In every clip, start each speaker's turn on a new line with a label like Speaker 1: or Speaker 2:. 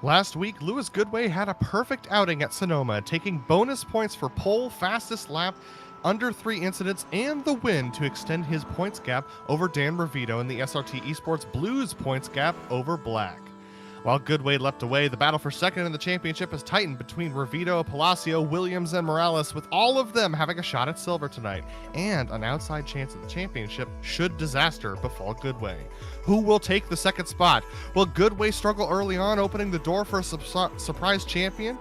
Speaker 1: Last week, Lewis Goodway had a perfect outing at Sonoma, taking bonus points for pole, fastest lap, under 3 incidents, and the win to extend his points gap over Dan Revito in the SRT Esports Blues points gap over Black. While Goodway leapt away, the battle for second in the championship has tightened between Revito, Palacio, Williams, and Morales, with all of them having a shot at silver tonight, and an outside chance at the championship should disaster befall Goodway. Who will take the second spot? Will Goodway struggle early on, opening the door for a surprise champion?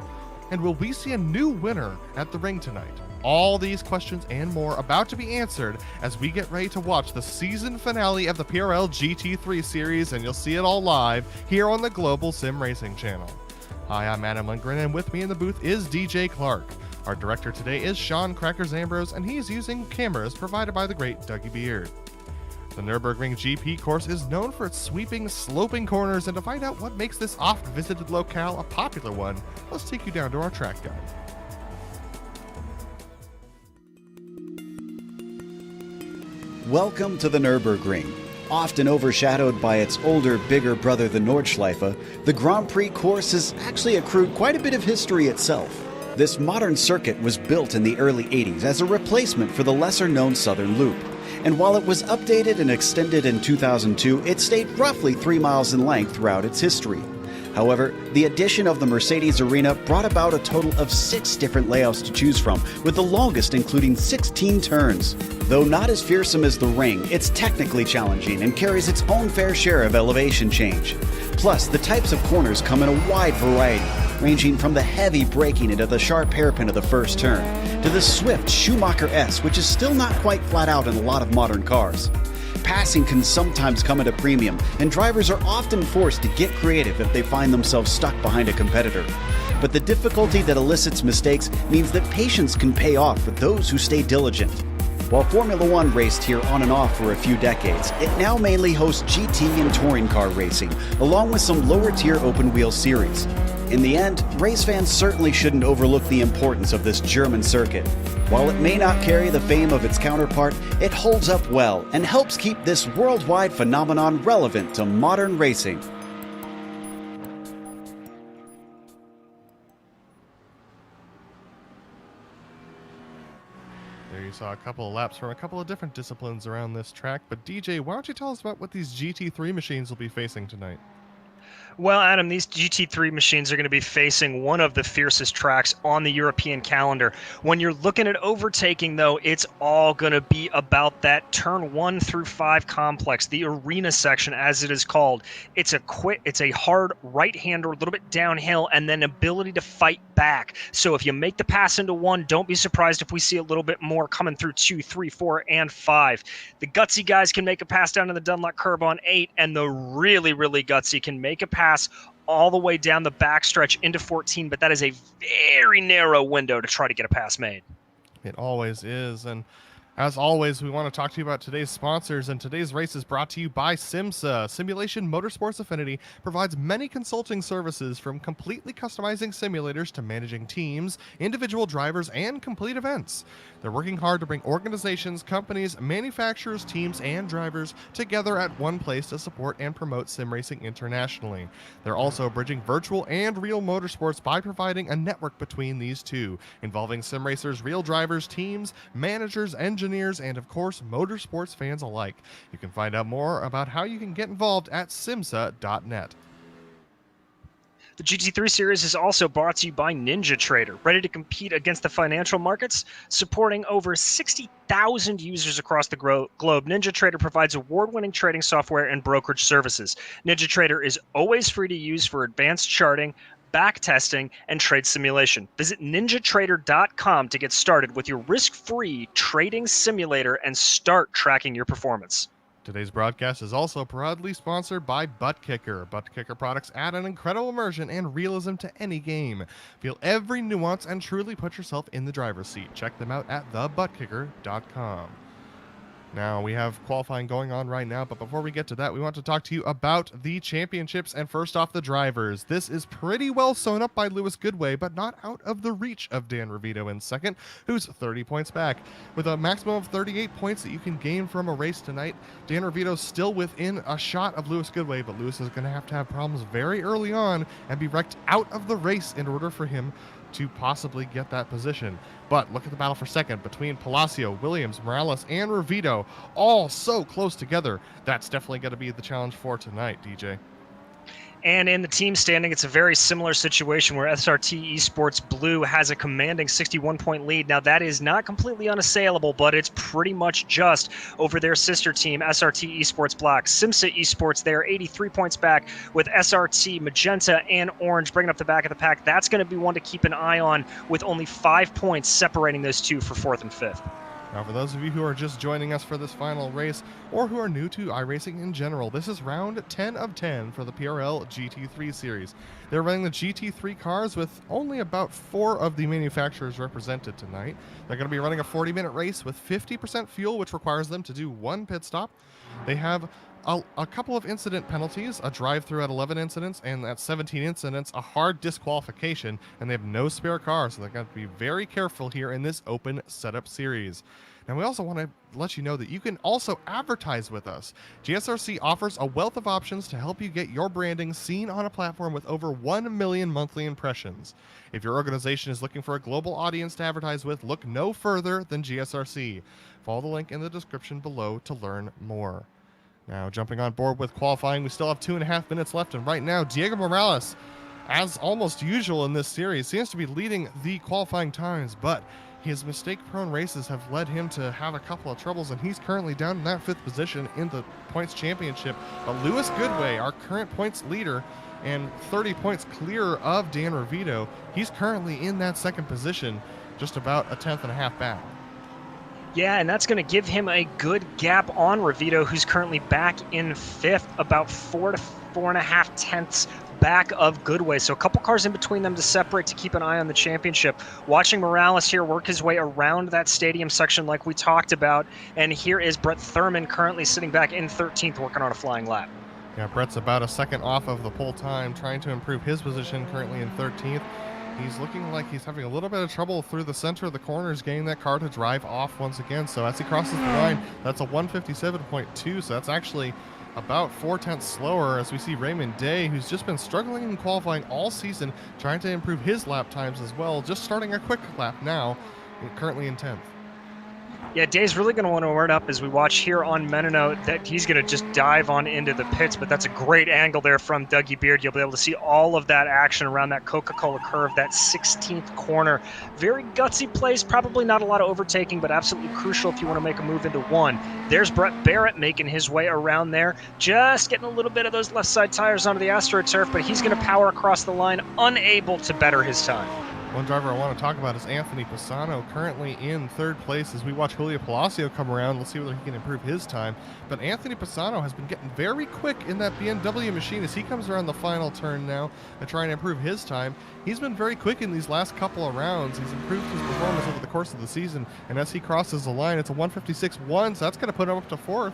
Speaker 1: And will we see a new winner at the ring tonight? All these questions and more about to be answered as we get ready to watch the season finale of the PRL GT3 series, and you'll see it all live here on the Global Sim Racing channel. Hi, I'm Adam Lindgren, and with me in the booth is DJ Clark. Our director today is Sean Crackers Ambrose, and he's using cameras provided by the great Dougie Beard. The Nürburgring GP course is known for its sweeping, sloping corners, and to find out what makes this oft-visited locale a popular one, let's take you down to our track guide.
Speaker 2: Welcome to the Nürburgring. Often overshadowed by its older, bigger brother, the Nordschleife, the Grand Prix course has actually accrued quite a bit of history itself. This modern circuit was built in the early 80s as a replacement for the lesser-known Southern Loop. And while it was updated and extended in 2002, it stayed roughly 3 miles in length throughout its history. However, the addition of the Mercedes Arena brought about a total of 6 different layouts to choose from, with the longest including 16 turns. Though not as fearsome as the ring, it's technically challenging and carries its own fair share of elevation change. Plus, the types of corners come in a wide variety, ranging from the heavy braking into the sharp hairpin of the first turn, to the swift Schumacher S, which is still not quite flat out in a lot of modern cars. Passing can sometimes come at a premium, and drivers are often forced to get creative if they find themselves stuck behind a competitor. But the difficulty that elicits mistakes means that patience can pay off for those who stay diligent. While Formula One raced here on and off for a few decades, it now mainly hosts GT and touring car racing, along with some lower-tier open-wheel series. In the end, race fans certainly shouldn't overlook the importance of this German circuit. While it may not carry the fame of its counterpart, it holds up well and helps keep this worldwide phenomenon relevant to modern racing.
Speaker 1: There you saw a couple of laps from a couple of different disciplines around this track, but DJ, why don't you tell us about what these GT3 machines will be facing tonight?
Speaker 3: Well, Adam, these GT3 machines are going to be facing one of the fiercest tracks on the European calendar. When you're looking at overtaking, though, it's all going to be about that turn 1 through 5 complex, the arena section, as it is called. It's a hard right-hander, a little bit downhill, and then ability to fight back. So if you make the pass into 1, don't be surprised if we see a little bit more coming through 2, 3, 4, and 5. The gutsy guys can make a pass down to the Dunlop curb on 8, and the really, really gutsy can make a pass all the way down the backstretch into 14, but that is a very narrow window to try to get a pass made.
Speaker 1: It always is, and as always, we want to talk to you about today's sponsors, and today's race is brought to you by SimMSA. Simulation Motorsports Affinity provides many consulting services, from completely customizing simulators to managing teams, individual drivers, and complete events. They're working hard to bring organizations, companies, manufacturers, teams, and drivers together at one place to support and promote sim racing internationally. They're also bridging virtual and real motorsports by providing a network between these two, involving sim racers, real drivers, teams, managers, engineers, and of course, motorsports fans alike. You can find out more about how you can get involved at SIMMSA.net.
Speaker 3: The GT3 series is also brought to you by NinjaTrader, ready to compete against the financial markets, supporting over 60,000 users across the globe. NinjaTrader provides award-winning trading software and brokerage services. NinjaTrader is always free to use for advanced charting, backtesting, and trade simulation. Visit NinjaTrader.com to get started with your risk-free trading simulator and start tracking your performance.
Speaker 1: Today's broadcast is also proudly sponsored by Butt Kicker. Butt Kicker products add an incredible immersion and realism to any game. Feel every nuance and truly put yourself in the driver's seat. Check them out at thebuttkicker.com. Now, we have qualifying going on right now, but before we get to that, we want to talk to you about the championships, and first off, the drivers. This is pretty well sewn up by Lewis Goodway, but not out of the reach of Dan Revito in second, who's 30 points back. With a maximum of 38 points that you can gain from a race tonight, Dan Revito's still within a shot of Lewis Goodway, but Lewis is going to have problems very early on and be wrecked out of the race in order for him to possibly get that position. But look at the battle for second between Palacio, Williams, Morales, and Revito, all so close together. That's definitely going to be the challenge for tonight, DJ.
Speaker 3: And in the team standing, it's a very similar situation where SRT Esports Blue has a commanding 61-point lead. Now, that is not completely unassailable, but it's pretty much just over their sister team, SRT Esports Black. SIMMSA Esports there, 83 points back, with SRT Magenta and Orange bringing up the back of the pack. That's going to be one to keep an eye on, with only 5 points separating those two for 4th and 5th.
Speaker 1: Now, for those of you who are just joining us for this final race, or who are new to iRacing in general, this is round 10 of 10 for the PRL GT3 series. They're running the GT3 cars with only about 4 of the manufacturers represented tonight. They're going to be running a 40-minute race with 50% fuel, which requires them to do 1 pit stop. They have a couple of incident penalties, a drive-through at 11 incidents, and at 17 incidents, a hard disqualification, and they have no spare cars, so they're going to be very careful here in this open setup series. Now, we also want to let you know that you can also advertise with us. GSRC offers a wealth of options to help you get your branding seen on a platform with over 1 million monthly impressions. If your organization is looking for a global audience to advertise with, look no further than GSRC. Follow the link in the description below to learn more. Now, jumping on board with qualifying, we still have 2.5 minutes left, and right now, Diego Morales, as almost usual in this series, seems to be leading the qualifying times, but his mistake-prone races have led him to have a couple of troubles, and he's currently down in that 5th position in the points championship. But Lewis Goodway, our current points leader, and 30 points clear of Dan Revito, he's currently in that 2nd position, just about a 10th and a half back.
Speaker 3: Yeah, and that's going to give him a good gap on Revito, who's currently back in 5th, about 4 to 4.5 tenths back of Goodway. So a couple cars in between them to separate, to keep an eye on the championship. Watching Morales here work his way around that stadium section like we talked about. And here is Brett Thurman currently sitting back in 13th, working on a flying lap.
Speaker 1: Yeah, Brett's about a second off of the pole time, trying to improve his position, currently in 13th. He's looking like he's having a little bit of trouble through the center of the corners, getting that car to drive off once again. So as he crosses the line, that's a 157.2, so that's actually about 4 tenths slower, as we see Raymond Day, who's just been struggling in qualifying all season, trying to improve his lap times as well, just starting a quick lap now, currently in 10th.
Speaker 3: Yeah, Day's really going to want to word up as we watch here on Menino that he's going to just dive on into the pits, but that's a great angle there from Dougie Beard. You'll be able to see all of that action around that Coca-Cola curve, that 16th corner. Very gutsy place, probably not a lot of overtaking, but absolutely crucial if you want to make a move into 1. There's Brett Barrett making his way around there, just getting a little bit of those left side tires onto the AstroTurf, but he's going to power across the line, unable to better his time.
Speaker 1: One driver I want to talk about is Anthony Pisano, currently in 3rd place as we watch Julio Palacio come around. Let's see whether he can improve his time. But Anthony Pisano has been getting very quick in that BMW machine as he comes around the final turn now and trying to improve his time. He's been very quick in these last couple of rounds. He's improved his performance over the course of the season, and as he crosses the line, it's a 156.1, so that's going to put him up to 4th.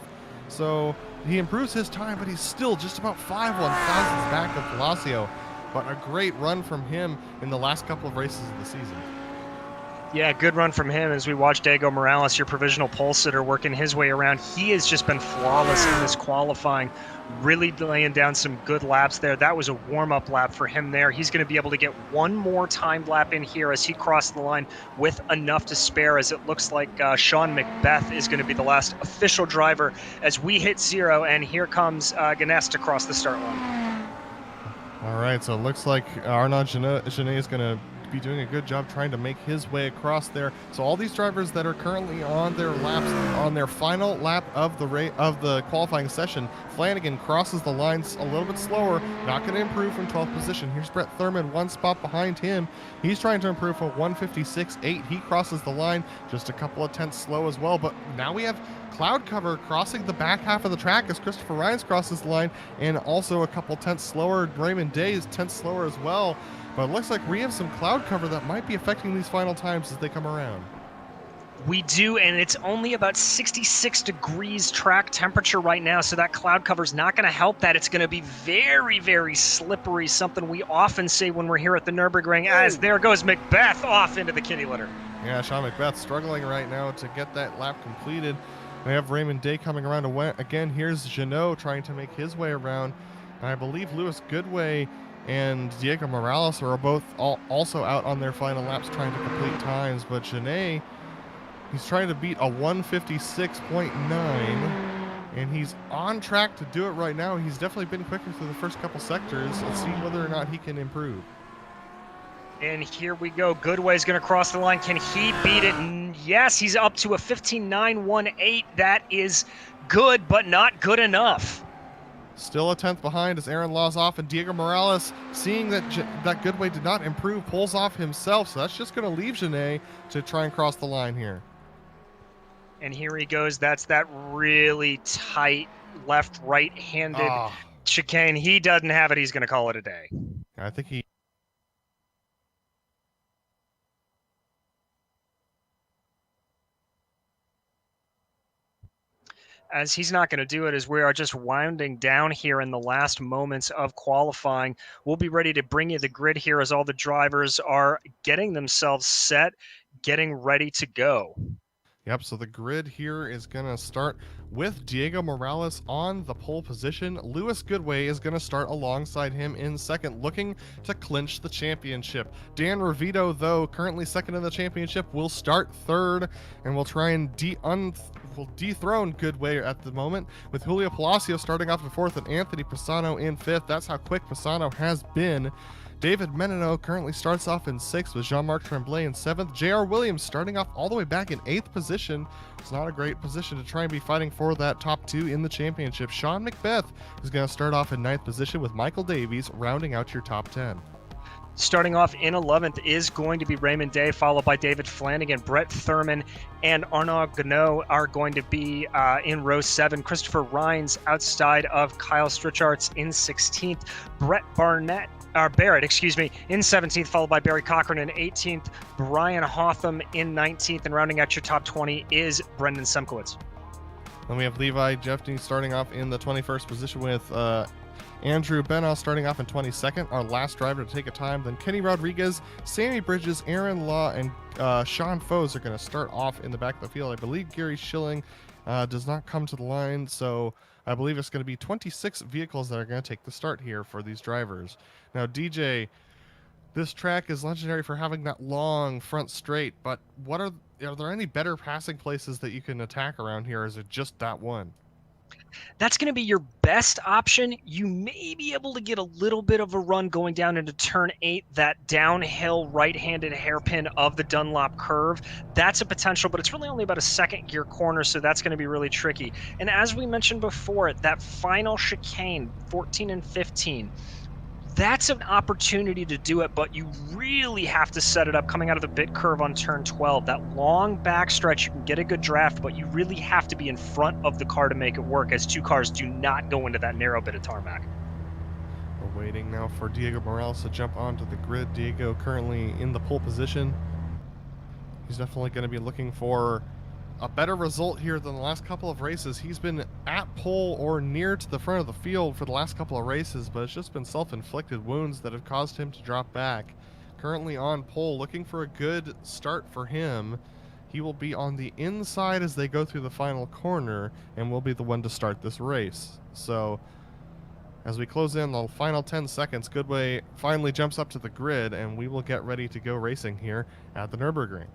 Speaker 1: So he improves his time, but he's still just about 5 1,000ths back of Palacio. But a great run from him in the last couple of races of the season.
Speaker 3: Yeah, good run from him as we watch Diego Morales, your provisional pole sitter, working his way around. He has just been flawless in this qualifying, really laying down some good laps there. That was a warm-up lap for him there. He's going to be able to get one more timed lap in here as he crossed the line with enough to spare, as it looks like Sean Macbeth is going to be the last official driver as we hit 0, and here comes Ganest across the start line.
Speaker 1: All right, so it looks like Arnaud Genet is going to be doing a good job trying to make his way across there. So all these drivers that are currently on their laps, on their final lap of the qualifying session, Flanagan crosses the lines a little bit slower, not going to improve from 12th position. Here's Brett Thurman, one spot behind him. He's trying to improve from 156.8. He crosses the line just a couple of tenths slow as well, but now we have cloud cover crossing the back half of the track as Christopher Rhines crosses the line, and also a couple tenths slower. Raymond Day is tenths slower as well, but it looks like we have some cloud cover that might be affecting these final times as they come around.
Speaker 3: We do, and it's only about 66 degrees track temperature right now, so that cloud cover is not going to help that. It's going to be very, very slippery, something we often say when we're here at the Nürburgring, as there goes Macbeth off into the kitty litter.
Speaker 1: Yeah, Sean Macbeth struggling right now to get that lap completed. We have Raymond Day coming around again. Here's Jeannot trying to make his way around. And I believe Lewis Goodway and Diego Morales are both also out on their final laps trying to complete times. But Jeannot, he's trying to beat a 156.9, and he's on track to do it right now. He's definitely been quicker through the first couple sectors. Let's see whether or not he can improve.
Speaker 3: And here we go. Goodway's going to cross the line. Can he beat it? Yes, he's up to a 15.918. That is good, but not good enough.
Speaker 1: Still a tenth behind as Aaron Law's off, and Diego Morales, seeing that Goodway did not improve, pulls off himself. So that's just going to leave Jeannot to try and cross the line here.
Speaker 3: And here he goes. That's that really tight left-right-handed chicane. He doesn't have it. He's going to call it a day.
Speaker 1: I think he...
Speaker 3: As he's not going to do it, as we are just winding down here in the last moments of qualifying. We'll be ready to bring you the grid here as all the drivers are getting themselves set, getting ready to go.
Speaker 1: Yep, so the grid here is going to start with Diego Morales on the pole position. Lewis Goodway is going to start alongside him in second, looking to clinch the championship. Dan Revito, though, currently second in the championship, will start third, and will try and dethrone Goodway at the moment, with Julio Palacio starting off in fourth and Anthony Pisano in fifth. That's how quick Pisano has been. David Menino currently starts off in sixth, with Jean-Marc Tremblay in seventh. J.R. Williams starting off all the way back in eighth position. It's not a great position to try and be fighting for that top two in the championship. Sean Macbeth is going to start off in ninth position, with Michael Davies rounding out your top 10.
Speaker 3: Starting off in 11th is going to be Raymond Day, followed by David Flanagan. Brett Thurman and Arnaud Gonneau are going to be in row 7. Christopher Rhines outside of Kyle Strichart's in 16th. Barrett, in 17th, followed by Barry Cochran in 18th. Brian Hotham in 19th, and rounding out your top 20 is Brendan Semkowitz.
Speaker 1: Then we have Levi Jeffney starting off in the 21st position, with Andrew Benos starting off in 22nd, our last driver to take a time. Then Kenny Rodriguez, Sammy Bridges, Aaron Law, and Sean Foes are going to start off in the back of the field. I believe Gary Schilling does not come to the line, so I believe it's going to be 26 vehicles that are going to take the start here for these drivers. Now, DJ, this track is legendary for having that long front straight, but are there any better passing places that you can attack around here, or is it just that one?
Speaker 3: That's going to be your best option. You may be able to get a little bit of a run going down into turn 8, that downhill right-handed hairpin of the Dunlop curve. That's a potential, but it's really only about a second gear corner, so that's going to be really tricky. And as we mentioned before, that final chicane, 14 and 15, that's an opportunity to do it, but you really have to set it up coming out of the bit curve on turn 12. That long backstretch, you can get a good draft, but you really have to be in front of the car to make it work, as two cars do not go into that narrow bit of tarmac.
Speaker 1: We're waiting now for Diego Morales to jump onto the grid. Diego currently in the pole position. He's definitely going to be looking for a better result here than the last couple of races. He's been at pole or near to the front of the field for the last couple of races, but it's just been self-inflicted wounds that have caused him to drop back. Currently on pole, looking for a good start for him. He will be on the inside as they go through the final corner, and will be the one to start this race. So as we close in the final 10 seconds, Goodway finally jumps up to the grid, and we will get ready to go racing here at the Nürburgring.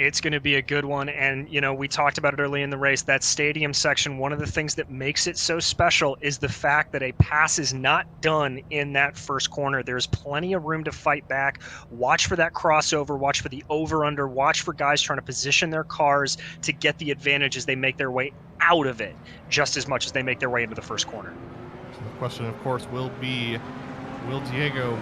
Speaker 3: It's going to be a good one. And, you know, we talked about it early in the race, that stadium section. One of the things that makes it so special is the fact that a pass is not done in that first corner. There's plenty of room to fight back. Watch for that crossover, watch for the over-under, watch for guys trying to position their cars to get the advantage as they make their way out of it, just as much as they make their way into the first corner.
Speaker 1: So the question, of course, will be, will Diego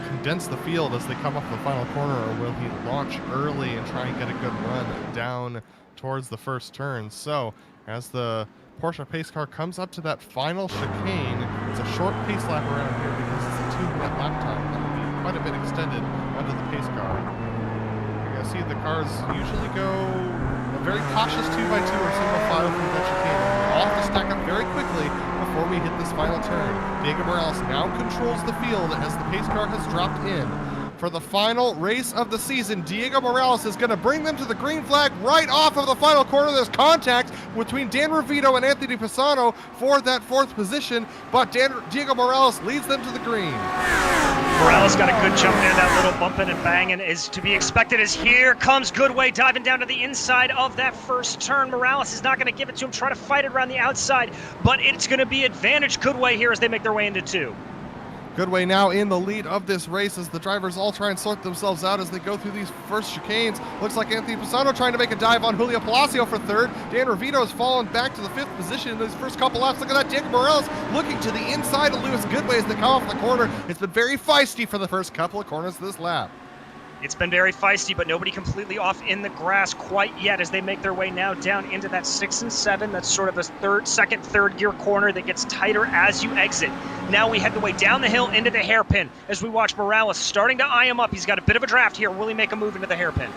Speaker 1: condense the field as they come up the final corner, or will he launch early and try and get a good run down towards the first turn? So as the Porsche pace car comes up to that final chicane, it's a short pace lap around here because it's a 2-minute lap time. That will be quite a bit extended under the pace car. You're going to see the cars usually go a very cautious 2x2 or single file through that chicane. All have to stack up very quickly before we hit this final turn. Diego Morales now controls the field as the pace car has dropped in. For the final race of the season, Diego Morales is going to bring them to the green flag right off of the final corner. There's contact between Dan Revito and Anthony Pisano for that 4th position, but Diego Morales leads them to the green.
Speaker 3: Morales got a good jump there. That little bumping and banging is to be expected as here comes Goodway diving down to the inside of that first turn. Morales is not going to give it to him, try to fight it around the outside, but it's going to be advantage Goodway here as they make their way into 2.
Speaker 1: Goodway now in the lead of this race as the drivers all try and sort themselves out as they go through these first chicanes. Looks like Anthony Pisano trying to make a dive on Julio Palacio for 3rd. Dan Revito has fallen back to the 5th position in those first couple laps. Look at that, Diego Morales looking to the inside of Lewis Goodway as they come off the corner. It's been very feisty for the first couple of corners of this lap.
Speaker 3: It's been very feisty, but nobody completely off in the grass quite yet as they make their way now down into that 6 and 7. That's sort of a second, third gear corner that gets tighter as you exit. Now we head the way down the hill into the hairpin as we watch Morales starting to eye him up. He's got a bit of a draft here. Will he make a move into the hairpin?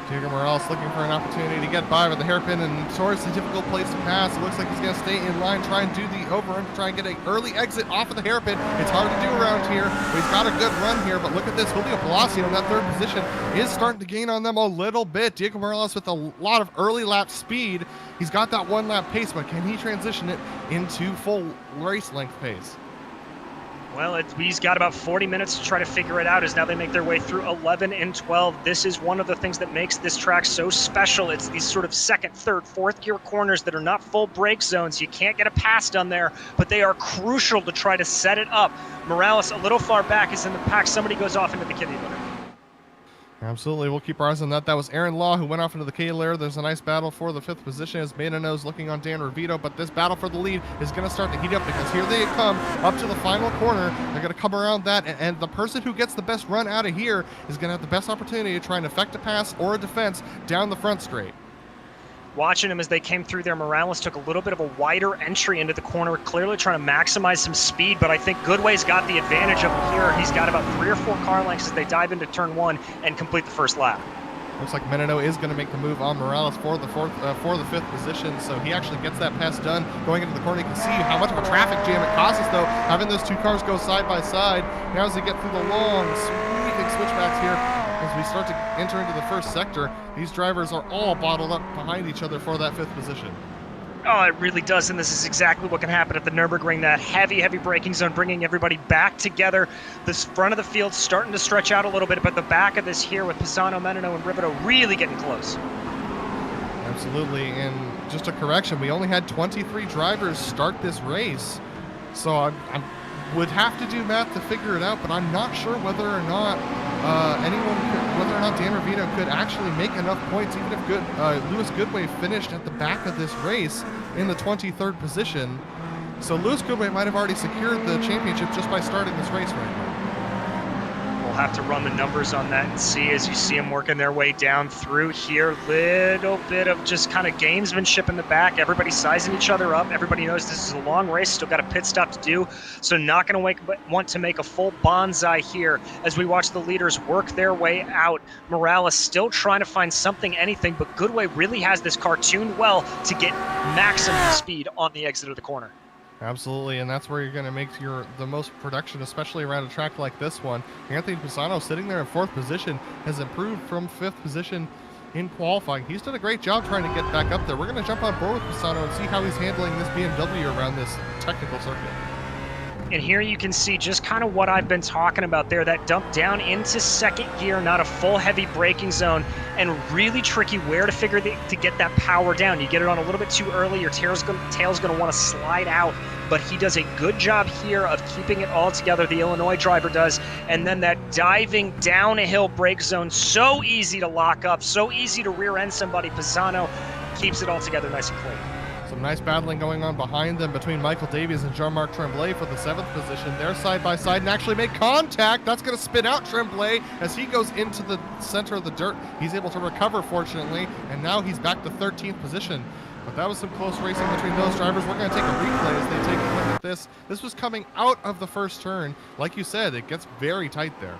Speaker 1: Diego Morales looking for an opportunity to get by with the hairpin, and notoriously difficult place to pass. It looks like he's going to stay in line, try and do the over-run, try and get an early exit off of the hairpin. It's hard to do around here, but he's got a good run here. But look at this, Julio Palacio in that 3rd position is starting to gain on them a little bit. Diego Morales with a lot of early lap speed. He's got that 1-lap pace, but can he transition it into full race length pace?
Speaker 3: Well, he's got about 40 minutes to try to figure it out as now they make their way through 11 and 12. This is one of the things that makes this track so special. It's these sort of 2nd, 3rd, 4th gear corners that are not full brake zones. You can't get a pass done there, but they are crucial to try to set it up. Morales a little far back is in the pack. Somebody goes off into the kitty litter.
Speaker 1: Absolutely, we'll keep our eyes on that. That was Aaron Law who went off into the K-Lair. There's a nice battle for the 5th position as Mano's looking on Dan Revito, but this battle for the lead is going to start to heat up because here they come up to the final corner. They're going to come around that, and the person who gets the best run out of here is going to have the best opportunity to try and effect a pass or a defense down the front straight.
Speaker 3: Watching them as they came through there, Morales took a little bit of a wider entry into the corner, clearly trying to maximize some speed, but I think Goodway's got the advantage of him here. He's got about 3 or 4 car lengths as they dive into turn 1 and complete the first lap.
Speaker 1: Looks like Menino is going to make the move on Morales for the 5th position, so he actually gets that pass done going into the corner. You can see how much of a traffic jam it causes, though, having those 2 cars go side by side. Now as they get through the long, sweeping switchbacks here, as we start to enter into the first sector, these drivers are all bottled up behind each other for that 5th position.
Speaker 3: Oh, it really does, and this is exactly what can happen at the Nürburgring, that heavy, heavy braking zone, bringing everybody back together. This front of the field starting to stretch out a little bit, but the back of this here with Pisano, Menino, and Rivito really getting close.
Speaker 1: Absolutely, and just a correction, we only had 23 drivers start this race, so I would have to do math to figure it out, but I'm not sure whether or not whether or not Dan Revito could actually make enough points, even if Lewis Goodway finished at the back of this race in the 23rd position. So Lewis Goodway might have already secured the championship just by starting this race right now.
Speaker 3: We'll have to run the numbers on that and see as you see them working their way down through here. Little bit of just kind of gamesmanship in the back. Everybody sizing each other up. Everybody knows this is a long race. Still got a pit stop to do. So not going to want to make a full bonsai here as we watch the leaders work their way out. Morales still trying to find something, anything, but Goodway really has this car tuned well to get maximum speed on the exit of the corner.
Speaker 1: Absolutely, and that's where you're going to make the most production, especially around a track like this one. Anthony Pisano sitting there in 4th position has improved from 5th position in qualifying. He's done a great job trying to get back up there. We're going to jump on board with Pisano and see how he's handling this BMW around this technical circuit.
Speaker 3: And here you can see just kind of what I've been talking about there, that dump down into second gear, not a full heavy braking zone, and really tricky where to to get that power down. You get it on a little bit too early, your tail's going to want to slide out, but he does a good job here of keeping it all together, the Illinois driver does, and then that diving down a hill brake zone, so easy to lock up, so easy to rear end somebody. Pisano keeps it all together nice and clean.
Speaker 1: Some nice battling going on behind them between Michael Davies and Jean-Marc Tremblay for the 7th position. They're side by side and actually make contact. That's going to spin out Tremblay as he goes into the center of the dirt. He's able to recover, fortunately, and now he's back to 13th position. But that was some close racing between those drivers. We're going to take a replay as they take a look at this. This was coming out of the first turn. Like you said, it gets very tight there.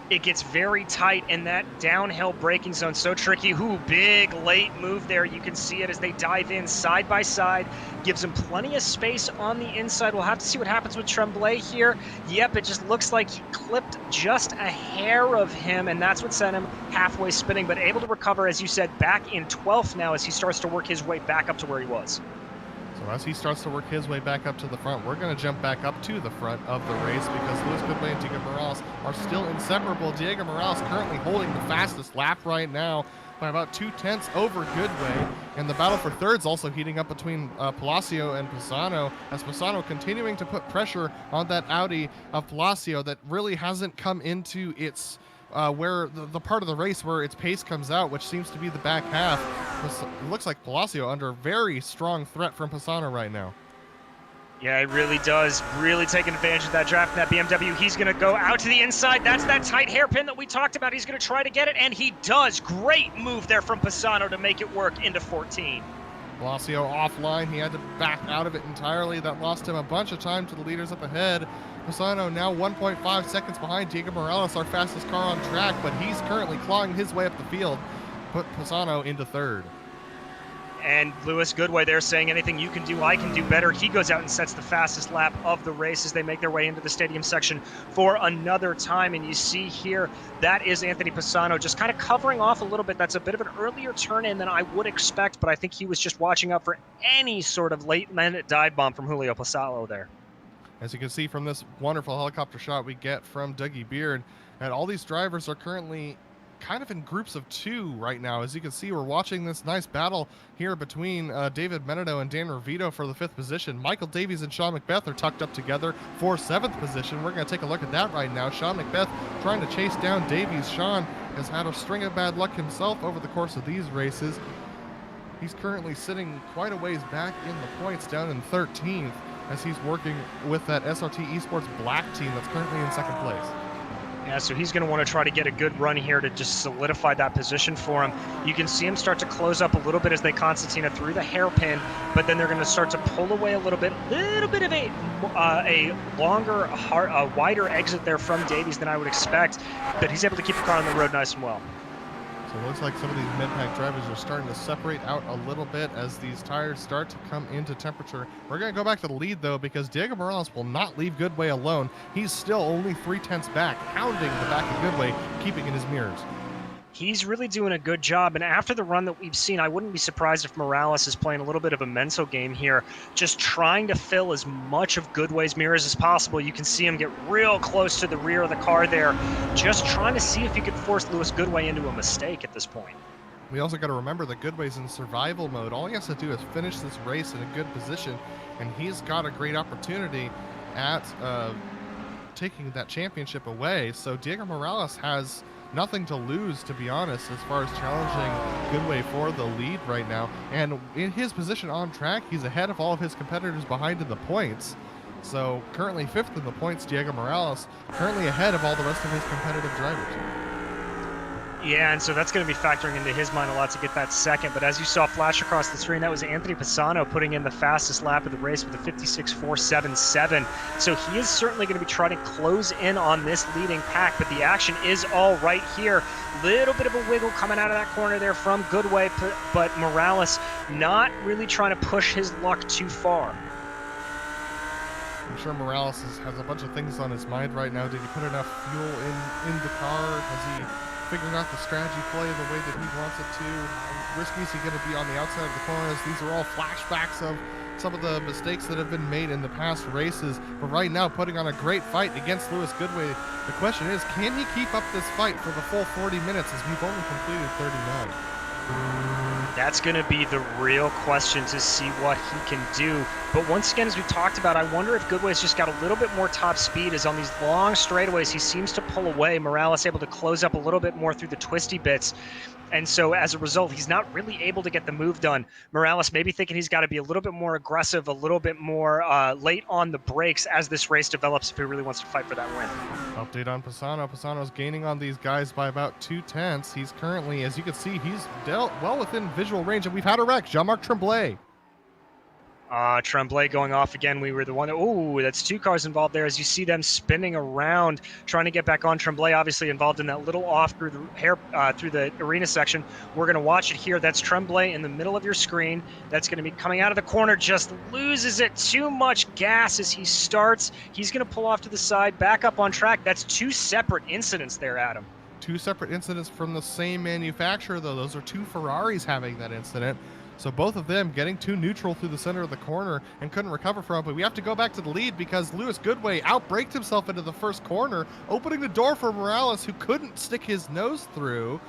Speaker 3: It gets very tight in that downhill braking zone. So tricky. Ooh, big late move there. You can see it as they dive in side by side. Gives him plenty of space on the inside. We'll have to see what happens with Tremblay here. Yep, it just looks like he clipped just a hair of him, and that's what sent him halfway spinning, but able to recover, as you said, back in 12th now as he starts to work his way back up to where he was.
Speaker 1: So as he starts to work his way back up to the front, we're going to jump back up to the front of the race because Luis Goodway and Diego Morales are still inseparable. Diego Morales currently holding the fastest lap right now by about 2/10 over Goodway. And the battle for third's also heating up between Palacio and Pisano, as Pisano continuing to put pressure on that Audi of Palacio that really hasn't come into its where the part of the race where its pace comes out, which seems to be the back half. It looks like Palacio under very strong threat from Pisano right now.
Speaker 3: Yeah, it really does. Really taking advantage of that draft in that BMW. He's going to go out to the inside. That's that tight hairpin that we talked about. He's going to try to get it, and he does. Great move there from Pisano to make it work into 14.
Speaker 1: Palacio offline. He had to back out of it entirely. That lost him a bunch of time to the leaders up ahead. Pisano now 1.5 seconds behind Diego Morales, our fastest car on track, but he's currently clawing his way up the field. Put Pisano into third.
Speaker 3: And Luis Goodway there saying, anything you can do, I can do better. He goes out and sets the fastest lap of the race as they make their way into the stadium section for another time. And you see here, that is Anthony Pisano just kind of covering off a little bit. That's a bit of an earlier turn in than I would expect, but I think he was just watching out for any sort of late-minute dive bomb from Julio Pasalo there.
Speaker 1: As you can see from this wonderful helicopter shot we get from Dougie Beard, and all these drivers are currently kind of in groups of two right now. As you can see, we're watching this nice battle here between David Menado and Dan Ravito for the 5th position. Michael Davies and Sean McBeth are tucked up together for 7th position. We're going to take a look at that right now. Sean McBeth trying to chase down Davies. Sean has had a string of bad luck himself over the course of these races. He's currently sitting quite a ways back in the points, down in 13th, as he's working with that SRT Esports black team that's currently in 2nd place.
Speaker 3: Yeah, so he's going to want to try to get a good run here to just solidify that position for him. You can see him start to close up a little bit as they Constantina through the hairpin, but then they're going to start to pull away a little bit of a longer, wider exit there from Davies than I would expect, but he's able to keep the car on the road nice and well.
Speaker 1: So it looks like some of these mid-pack drivers are starting to separate out a little bit as these tires start to come into temperature. We're going to go back to the lead, though, because Diego Morales will not leave Goodway alone. He's still only 3/10 back, hounding the back of Goodway, keeping in his mirrors.
Speaker 3: He's really doing a good job, and after the run that we've seen, I wouldn't be surprised if Morales is playing a little bit of a mental game here, just trying to fill as much of Goodway's mirrors as possible. You can see him get real close to the rear of the car there, just trying to see if he could force Luis Goodway into a mistake at this point.
Speaker 1: We also got to remember that Goodway's in survival mode. All he has to do is finish this race in a good position, and he's got a great opportunity at taking that championship away. So Diego Morales has nothing to lose, to be honest, as far as challenging Goodway for the lead right now. And in his position on track, he's ahead of all of his competitors behind in the points. So currently 5th in the points, Diego Morales, currently ahead of all the rest of his competitive drivers.
Speaker 3: Yeah, and so that's going to be factoring into his mind a lot to get that second. But as you saw flash across the screen, that was Anthony Pisano putting in the fastest lap of the race with a 56.477. So he is certainly going to be trying to close in on this leading pack, but the action is all right here. Little bit of a wiggle coming out of that corner there from Goodway, but Morales not really trying to push his luck too far.
Speaker 1: I'm sure Morales has a bunch of things on his mind right now. Did he put enough fuel in the car? Has he figured out the strategy play the way that he wants it to? How risky is he going to be on the outside of the corners? These are all flashbacks of some of the mistakes that have been made in the past races, but right now putting on a great fight against Lewis Goodway. The question is, can he keep up this fight for the full 40 minutes as we've only completed 39?
Speaker 3: That's going to be the real question, to see what he can do. But once again, as we talked about, I wonder if Goodway's just got a little bit more top speed, as on these long straightaways, he seems to pull away. Morales able to close up a little bit more through the twisty bits. And so as a result, he's not really able to get the move done. Morales maybe thinking he's got to be a little bit more aggressive, a little bit more late on the brakes as this race develops if he really wants to fight for that win.
Speaker 1: Update on Pisano. Pisano's gaining on these guys by about 2/10. He's currently, as you can see, he's dealt well within visual range, and we've had a wreck. Jean-Marc Tremblay.
Speaker 3: Tremblay going off again. We were the one that, ooh, that's two cars involved there as you see them spinning around, trying to get back on. Tremblay obviously involved in that little off through the arena section. We're going to watch it here. That's Tremblay in the middle of your screen. That's going to be coming out of the corner, just loses it. Too much gas as he starts. He's going to pull off to the side, back up on track. That's two separate incidents there, Adam.
Speaker 1: Two separate incidents from the same manufacturer, though. Those are two Ferraris having that incident. So both of them getting too neutral through the center of the corner and couldn't recover from it. But we have to go back to the lead because Lewis Goodway outbraked himself into the first corner, opening the door for Morales, who couldn't stick his nose through.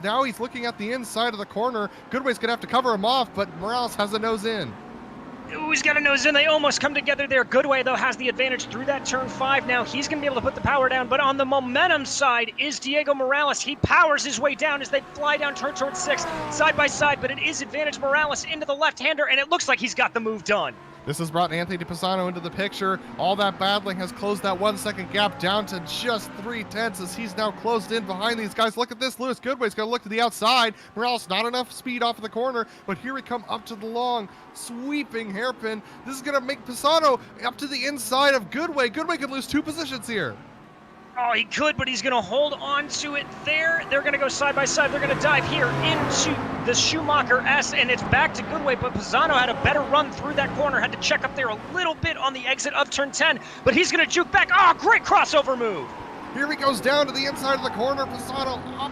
Speaker 1: Now he's looking at the inside of the corner. Goodway's going to have to cover him off, but Morales has a nose in.
Speaker 3: Ooh, he's got a nose in. They almost come together there. Goodway, though, has the advantage through that turn 5 now. He's going to be able to put the power down, but on the momentum side is Diego Morales. He powers his way down as they fly down turn towards 6, side by side, but it is advantage Morales into the left-hander, and it looks like he's got the move done.
Speaker 1: This has brought Anthony Pisano into the picture. All that battling has closed that 1 second gap down to just 3/10 as he's now closed in behind these guys. Look at this. Lewis Goodway's going to look to the outside. Morales not enough speed off of the corner, but here we come up to the long, sweeping hairpin. This is going to make Pisano up to the inside of Goodway. Goodway could lose 2 positions here.
Speaker 3: Oh, he could, but he's going to hold on to it there. They're going to go side by side. They're going to dive here into the Schumacher S, and it's back to Goodway, but Pisano had a better run through that corner, had to check up there a little bit on the exit of turn 10, but he's going to juke back. Oh, great crossover move.
Speaker 1: Here he goes down to the inside of the corner. Pisano up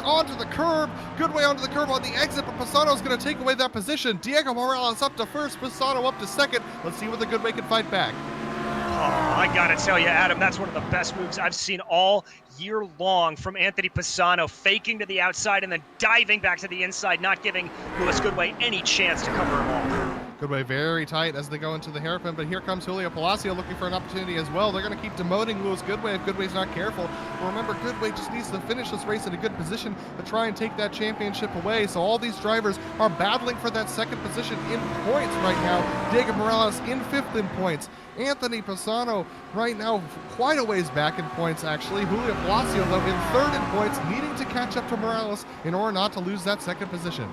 Speaker 1: onto the curb. Goodway onto the curb on the exit, but Pisano's going to take away that position. Diego Morales up to first, Pisano up to second. Let's see what the Goodway can fight back.
Speaker 3: Oh, I gotta tell you, Adam, that's one of the best moves I've seen all year long from Anthony Pisano, faking to the outside and then diving back to the inside, not giving Lewis Goodway any chance to cover him all.
Speaker 1: Goodway very tight as they go into the hairpin, but here comes Julio Palacio looking for an opportunity as well. They're going to keep demoting Lewis Goodway if Goodway's not careful. But remember, Goodway just needs to finish this race in a good position to try and take that championship away. So all these drivers are battling for that second position in points right now. Diego Morales in 5th in points. Anthony Pisano right now quite a ways back in points, actually. Julio Palacio, though, in 3rd in points, needing to catch up to Morales in order not to lose that second position.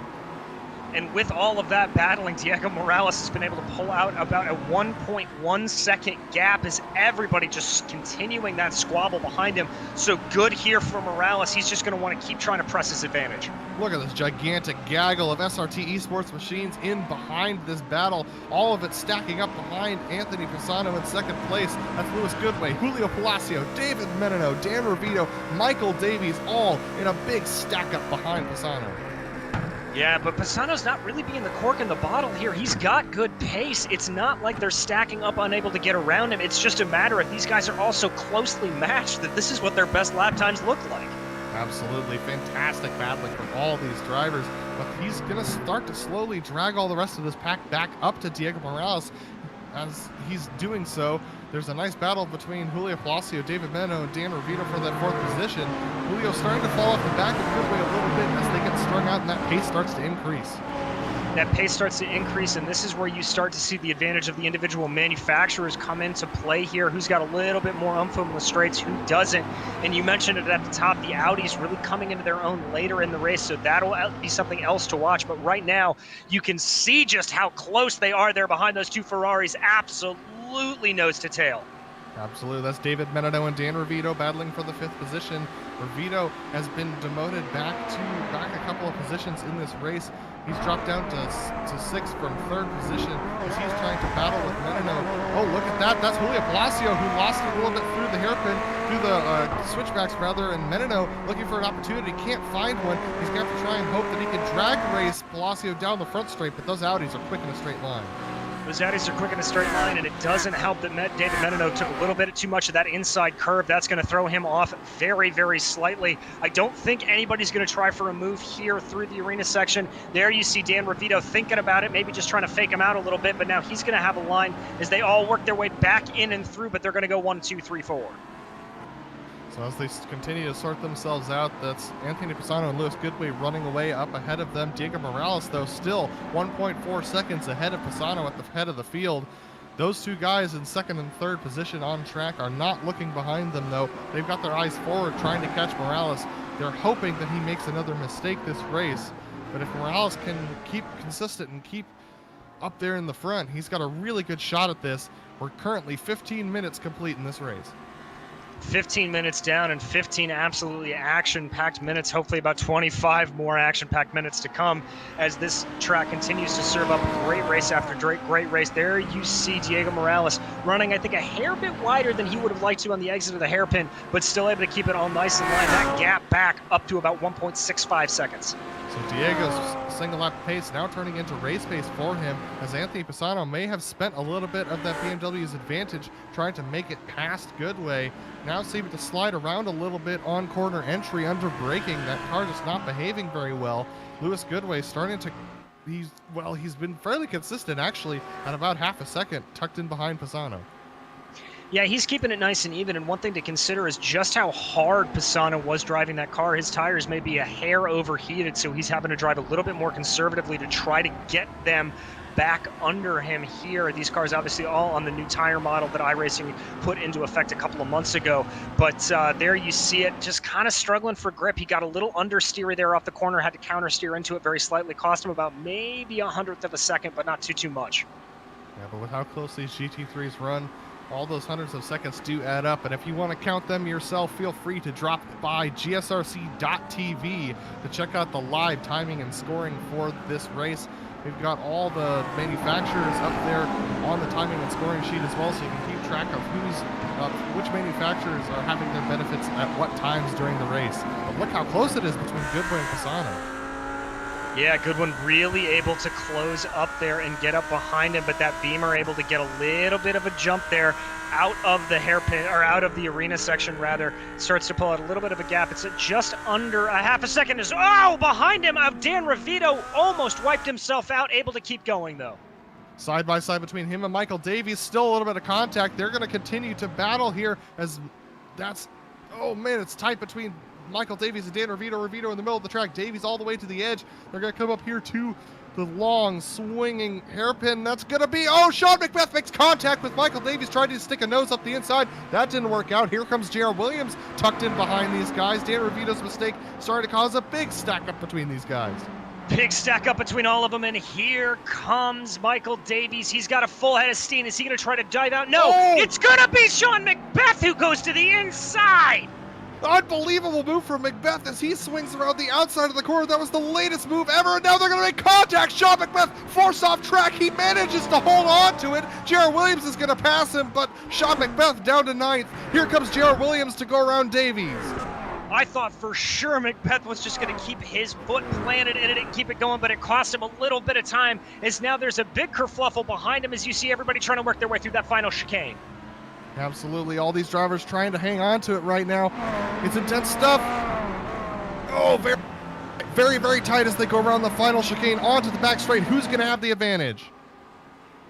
Speaker 3: And with all of that battling, Diego Morales has been able to pull out about a 1.1 second gap as everybody just continuing that squabble behind him. So good here for Morales. He's just going to want to keep trying to press his advantage.
Speaker 1: Look at this gigantic gaggle of SRT esports machines in behind this battle. All of it stacking up behind Anthony Pisano in 2nd place. That's Lewis Goodway, Julio Palacio, David Menino, Dan Revito, Michael Davies, all in a big stack up behind Pisano.
Speaker 3: Yeah, but Pisano's not really being the cork in the bottle here. He's got good pace. It's not like they're stacking up unable to get around him. It's just a matter of these guys are all so closely matched that this is what their best lap times look like.
Speaker 1: Absolutely fantastic battling from all these drivers, but he's going to start to slowly drag all the rest of this pack back up to Diego Morales. As he's doing so, there's a nice battle between Julio Palacio, David Menino, and Dan Revito for that 4th position. Julio starting to fall off the back of Goodway a little bit as they get strung out and that pace starts to increase.
Speaker 3: That pace starts to increase, and this is where you start to see the advantage of the individual manufacturers come into play here. Who's got a little bit more oomph in the straights, who doesn't? And you mentioned it at the top, the Audis really coming into their own later in the race, so that'll be something else to watch. But right now, you can see just how close they are there behind those two Ferraris. Absolutely nose to tail.
Speaker 1: Absolutely. That's David Menino and Dan Revito battling for the 5th position. Revito has been demoted back a couple of positions in this race. He's dropped down to 6th from 3rd position as he's trying to battle with Menino. Oh, look at that. That's Julio Palacio, who lost it a little bit through the hairpin, through the switchbacks rather, and Menino looking for an opportunity. Can't find one. He's going to have to try and hope that he can drag race Palacio down the front straight, but those Audis are quick in a straight line.
Speaker 3: Those Audis are quick in a straight line, and it doesn't help that David Menino took a little bit too much of that inside curve. That's going to throw him off very, very slightly. I don't think anybody's going to try for a move here through the arena section. There you see Dan Revito thinking about it, maybe just trying to fake him out a little bit, but now he's going to have a line as they all work their way back in and through, but they're going to go 1, 2, 3, 4.
Speaker 1: So as they continue to sort themselves out, that's Anthony Pisano and Lewis Goodway running away up ahead of them. Diego Morales, though, still 1.4 seconds ahead of Pisano at the head of the field. Those two guys in second and third position on track are not looking behind them, though. They've got their eyes forward trying to catch Morales. They're hoping that he makes another mistake this race. But if Morales can keep consistent and keep up there in the front, he's got a really good shot at this. We're currently 15 minutes complete in this race.
Speaker 3: 15 minutes down and 15 absolutely action-packed minutes, hopefully about 25 more action-packed minutes to come as this track continues to serve up great race after great race. There you see Diego Morales running, I think, a hair bit wider than he would have liked to on the exit of the hairpin, but still able to keep it all nice in line. That gap back up to about 1.65 seconds.
Speaker 1: So Diego's single lap pace now turning into race pace for him, as Anthony Pisano may have spent a little bit of that BMW's advantage trying to make it past Goodway. Now seeming to slide around a little bit on corner entry under braking. That car just not behaving very well. Lewis Goodway starting to, he's been fairly consistent actually at about half a second tucked in behind Pisano.
Speaker 3: Yeah, he's keeping it nice and even, and one thing to consider is just how hard Pisano was driving that car. His tires may be a hair overheated, so he's having to drive a little bit more conservatively to try to get them back under him here. These cars obviously all on the new tire model that iRacing put into effect a couple of months ago, but there you see it, just kind of struggling for grip. He got a little understeery there off the corner, had to counter steer into it very slightly, cost him about maybe 100th of a second, but not too much.
Speaker 1: Yeah, but with how close these GT3s run, all those hundreds of seconds do add up, and if you want to count them yourself, feel free to drop by gsrc.tv to check out the live timing and scoring for this race. We've got all the manufacturers up there on the timing and scoring sheet as well, so you can keep track of which manufacturers are having their benefits at what times during the race. But look how close it is between Goodway and Pisano.
Speaker 3: Yeah, Goodwin really able to close up there and get up behind him, but that Beamer able to get a little bit of a jump there out of the hairpin, or out of the arena section rather, starts to pull out a little bit of a gap. It's at just under a half a second. Behind him, Dan Revito almost wiped himself out, able to keep going though.
Speaker 1: Side by side between him and Michael Davies, still a little bit of contact. They're going to continue to battle here as it's tight between Michael Davies and Dan Revito. Revito in the middle of the track, Davies all the way to the edge. They're going to come up here to the long swinging hairpin. That's going to be, Sean McBeth makes contact with Michael Davies, trying to stick a nose up the inside. That didn't work out. Here comes J.R. Williams tucked in behind these guys. Dan Revito's mistake starting to cause a big stack up between these guys.
Speaker 3: Big stack up between all of them, and here comes Michael Davies. He's got a full head of steam. Is he going to try to dive out? No, It's going to be Sean McBeth who goes to the inside.
Speaker 1: Unbelievable move from McBeth as he swings around the outside of the corner. That was the latest move ever, and now they're going to make contact. Sean McBeth forced off track. He manages to hold on to it. J.R. Williams is going to pass him, but Sean McBeth down to ninth. Here comes J.R. Williams to go around Davies.
Speaker 3: I thought for sure McBeth was just going to keep his foot planted in it and keep it going, but it cost him a little bit of time, as now there's a big kerfluffle behind him as you see everybody trying to work their way through that final chicane.
Speaker 1: Absolutely, all these drivers trying to hang on to it right now. It's intense stuff. Very, very, very tight as they go around the final chicane onto the back straight. Who's going to have the advantage?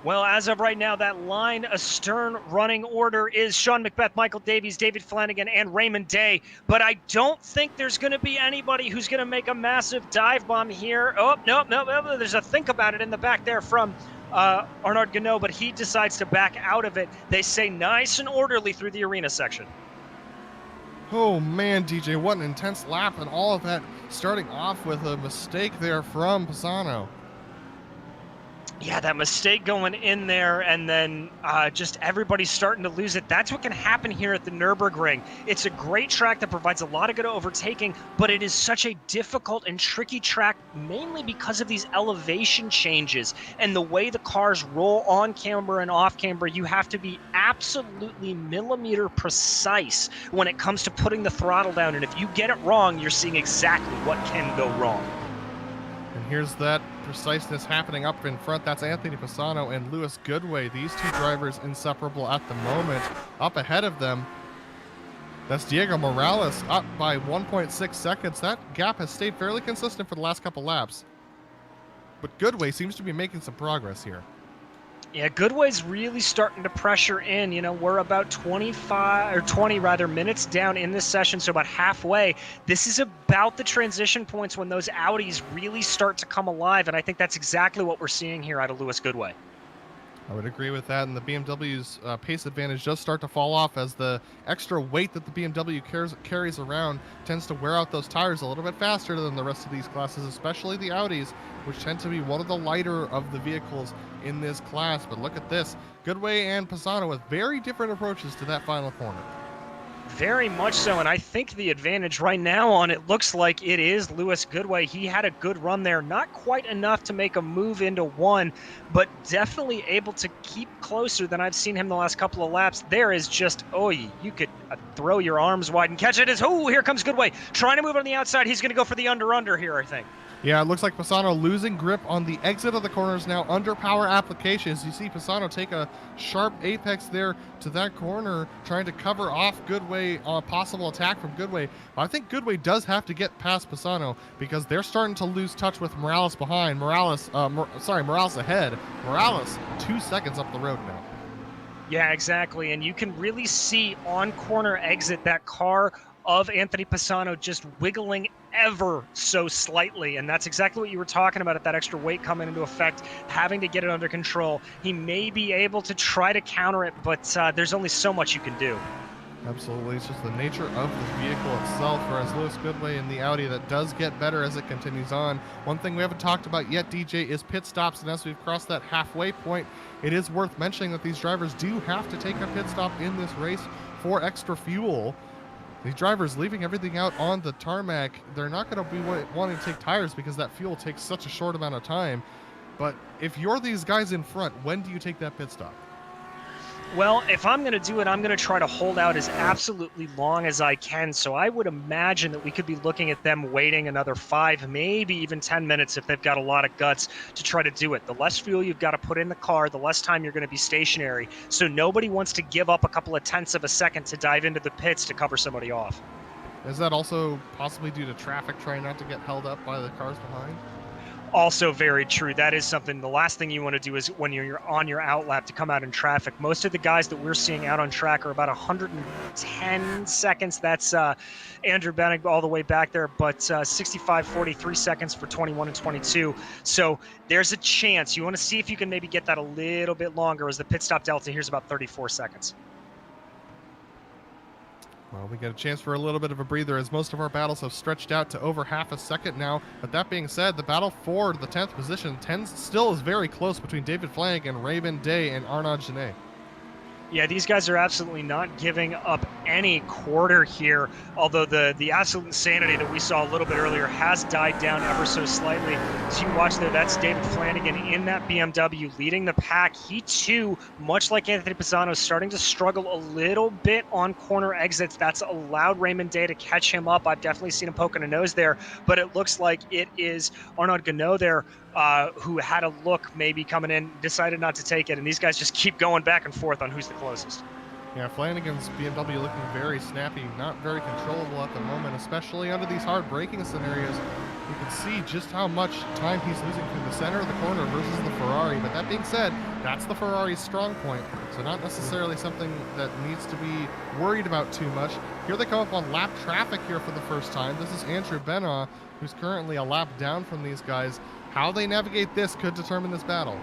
Speaker 3: Well, as of right now, that line astern running order is Sean McBeth, Michael Davies, David Flanagan, and Raymond Day. But I don't think there's going to be anybody who's going to make a massive dive bomb here. No. There's a think about it in the back there from Arnaud Ganot, but he decides to back out of it. They say nice and orderly through the arena section.
Speaker 1: Oh man, DJ, what an intense lap, and all of that starting off with a mistake there from Pisano.
Speaker 3: Yeah, that mistake going in there, and then just everybody's starting to lose it. That's what can happen here at the Nürburgring. It's a great track that provides a lot of good overtaking, but it is such a difficult and tricky track, mainly because of these elevation changes and the way the cars roll on camber and off camber. You have to be absolutely millimeter precise when it comes to putting the throttle down, and if you get it wrong, you're seeing exactly what can go wrong.
Speaker 1: And here's that preciseness happening up in front. That's Anthony Pisano and Lewis Goodway. These two drivers inseparable at the moment. Up ahead of them, that's Diego Morales, up by 1.6 seconds. That gap has stayed fairly consistent for the last couple laps. But Goodway seems to be making some progress here.
Speaker 3: Yeah, Goodway's really starting to pressure in. You know, we're about 20 minutes down in this session, so about halfway. This is about the transition points when those Audis really start to come alive, and I think that's exactly what we're seeing here out of Lewis Goodway.
Speaker 1: I would agree with that, and the BMW's pace advantage does start to fall off as the extra weight that the BMW carries around tends to wear out those tires a little bit faster than the rest of these classes, especially the Audis, which tend to be one of the lighter of the vehicles in this class. But look at this, Goodway and Pisano with very different approaches to that final corner.
Speaker 3: Very much so, and I think the advantage right now on it looks like it is Lewis Goodway. He had a good run there, not quite enough to make a move into one, but definitely able to keep closer than I've seen him the last couple of laps. There is just, oh, you could throw your arms wide and catch it. Oh, here comes Goodway, trying to move on the outside. He's going to go for the under here, I think.
Speaker 1: Yeah, it looks like Pisano losing grip on the exit of the corners now under power applications. You see Pisano take a sharp apex there to that corner, trying to cover off Goodway, possible attack from Goodway. But I think Goodway does have to get past Pisano because they're starting to lose touch with Morales behind. Morales ahead. Morales 2 seconds up the road now.
Speaker 3: Yeah, exactly. And you can really see on corner exit that car of Anthony Pisano just wiggling ever so slightly, and that's exactly what you were talking about, at that extra weight coming into effect, having to get it under control. He may be able to try to counter it, but there's only so much you can do.
Speaker 1: Absolutely, it's just the nature of the vehicle itself, whereas Lewis Goodway in the Audi, that does get better as it continues on. One thing we haven't talked about yet, DJ, is pit stops, and as we've crossed that halfway point, it is worth mentioning that these drivers do have to take a pit stop in this race for extra fuel. These drivers leaving everything out on the tarmac, they're not going to be wanting to take tires because that fuel takes such a short amount of time. But if you're these guys in front, when do you take that pit stop?
Speaker 3: Well, if I'm going to do it, I'm going to try to hold out as absolutely long as I can. So I would imagine that we could be looking at them waiting another 5, maybe even 10 minutes if they've got a lot of guts to try to do it. The less fuel you've got to put in the car, the less time you're going to be stationary. So nobody wants to give up a couple of tenths of a second to dive into the pits to cover somebody off.
Speaker 1: Is that also possibly due to traffic, trying not to get held up by the cars behind?
Speaker 3: Also very true. That is something, the last thing you want to do is when you're on your out lap to come out in traffic. Most of the guys that we're seeing out on track are about 110 seconds. That's Andrew Bennig all the way back there, but 43 seconds for 21 and 22. So there's a chance. You want to see if you can maybe get that a little bit longer, as the pit stop delta here is about 34 seconds.
Speaker 1: Well, we get a chance for a little bit of a breather as most of our battles have stretched out to over half a second now. But that being said, the battle for the 10th position still is very close between David Flanagan, Raymond Day, and Arnaud Genet.
Speaker 3: Yeah, these guys are absolutely not giving up any quarter here, although the absolute insanity that we saw a little bit earlier has died down ever so slightly. As you watch there, that's David Flanagan in that BMW leading the pack. He too, much like Anthony Pisano, is starting to struggle a little bit on corner exits. That's allowed Raymond Day to catch him up. I've definitely seen him poking a nose there, but it looks like it is Arnaud Genet there who had a look maybe coming in, decided not to take it, and these guys just keep going back and forth on who's the closest.
Speaker 1: Yeah, Flanagan's BMW looking very snappy, not very controllable at the moment, especially under these hard braking scenarios. You can see just how much time he's losing through the center of the corner versus the Ferrari. But that being said, that's the Ferrari's strong point, so not necessarily something that needs to be worried about too much. Here they come up on lap traffic here for the first time. This is Andrew Benoit, who's currently a lap down from these guys. How they navigate this could determine this battle.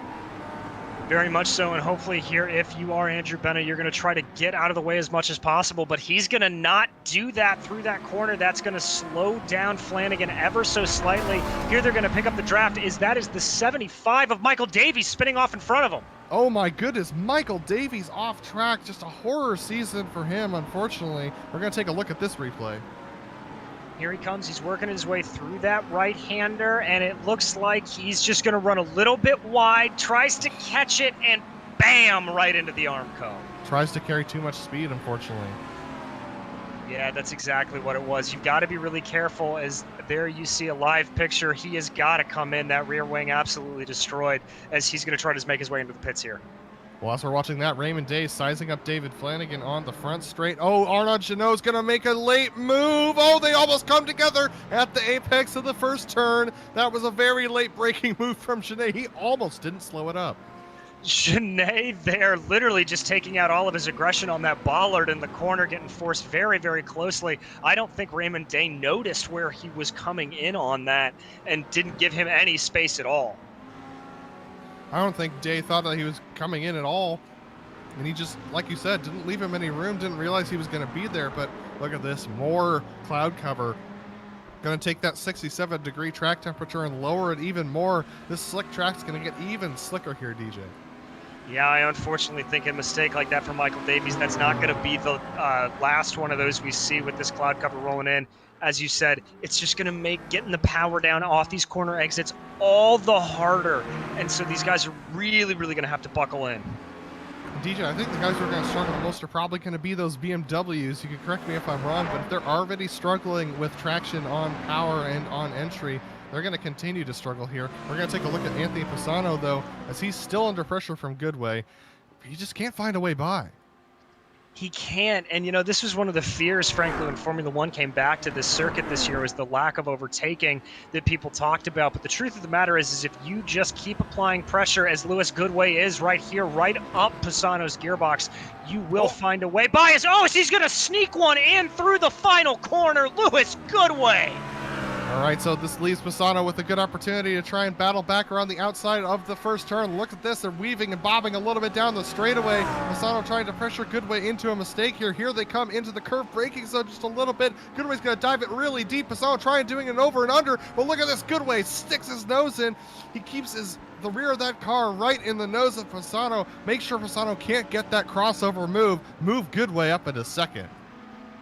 Speaker 3: Very much so, and hopefully here, if you are Andrew Benoit, you're going to try to get out of the way as much as possible, but he's going to not do that through that corner. That's going to slow down Flanagan ever so slightly. Here they're going to pick up the draft. That is the 75 of Michael Davies spinning off in front of him.
Speaker 1: Oh my goodness, Michael Davies off track. Just a horror season for him, unfortunately. We're going to take a look at this replay.
Speaker 3: Here he comes. He's working his way through that right-hander, and it looks like he's just going to run a little bit wide, tries to catch it, and bam, right into the arm cone.
Speaker 1: Tries to carry too much speed, unfortunately.
Speaker 3: Yeah, that's exactly what it was. You've got to be really careful, as there you see a live picture. He has got to come in. That rear wing absolutely destroyed, as he's going to try to make his way into the pits here.
Speaker 1: Well, as we're watching that, Raymond Day sizing up David Flanagan on the front straight. Oh, Arnaud Janot's going to make a late move. Oh, they almost come together at the apex of the first turn. That was a very late braking move from Janot. He almost didn't slow it up.
Speaker 3: Janot there literally just taking out all of his aggression on that bollard in the corner, getting forced very, very closely. I don't think Raymond Day noticed where he was coming in on that and didn't give him any space at all.
Speaker 1: I don't think Day thought that he was coming in at all. And he just, like you said, didn't leave him any room, didn't realize he was going to be there. But look at this, more cloud cover. Going to take that 67-degree track temperature and lower it even more. This slick track's going to get even slicker here, DJ.
Speaker 3: Yeah, I unfortunately think a mistake like that from Michael Davies, that's not going to be the last one of those we see with this cloud cover rolling in. As you said, it's just going to make getting the power down off these corner exits all the harder. And so these guys are really, really going to have to buckle in.
Speaker 1: DJ, I think the guys who are going to struggle the most are probably going to be those BMWs. You can correct me if I'm wrong, but if they're already struggling with traction on power and on entry, they're going to continue to struggle here. We're going to take a look at Anthony Pisano, though, as he's still under pressure from Goodway. He just can't find a way by.
Speaker 3: He can't, and you know, this was one of the fears, frankly, when Formula One came back to this circuit this year, was the lack of overtaking that people talked about. But the truth of the matter is if you just keep applying pressure, as Lewis Goodway is right here, right up Pisano's gearbox, you will find a way by us. Oh, he's going to sneak one in through the final corner. Lewis Goodway.
Speaker 1: All right, so this leaves Pisano with a good opportunity to try and battle back around the outside of the first turn. Look at this, they're weaving and bobbing a little bit down the straightaway. Pisano trying to pressure Goodway into a mistake here. Here they come into the curve, braking zone just a little bit. Goodway's going to dive it really deep. Pisano trying doing it over and under, but look at this, Goodway sticks his nose in. He keeps the rear of that car right in the nose of Pisano. Make sure Pisano can't get that crossover move Goodway up into second.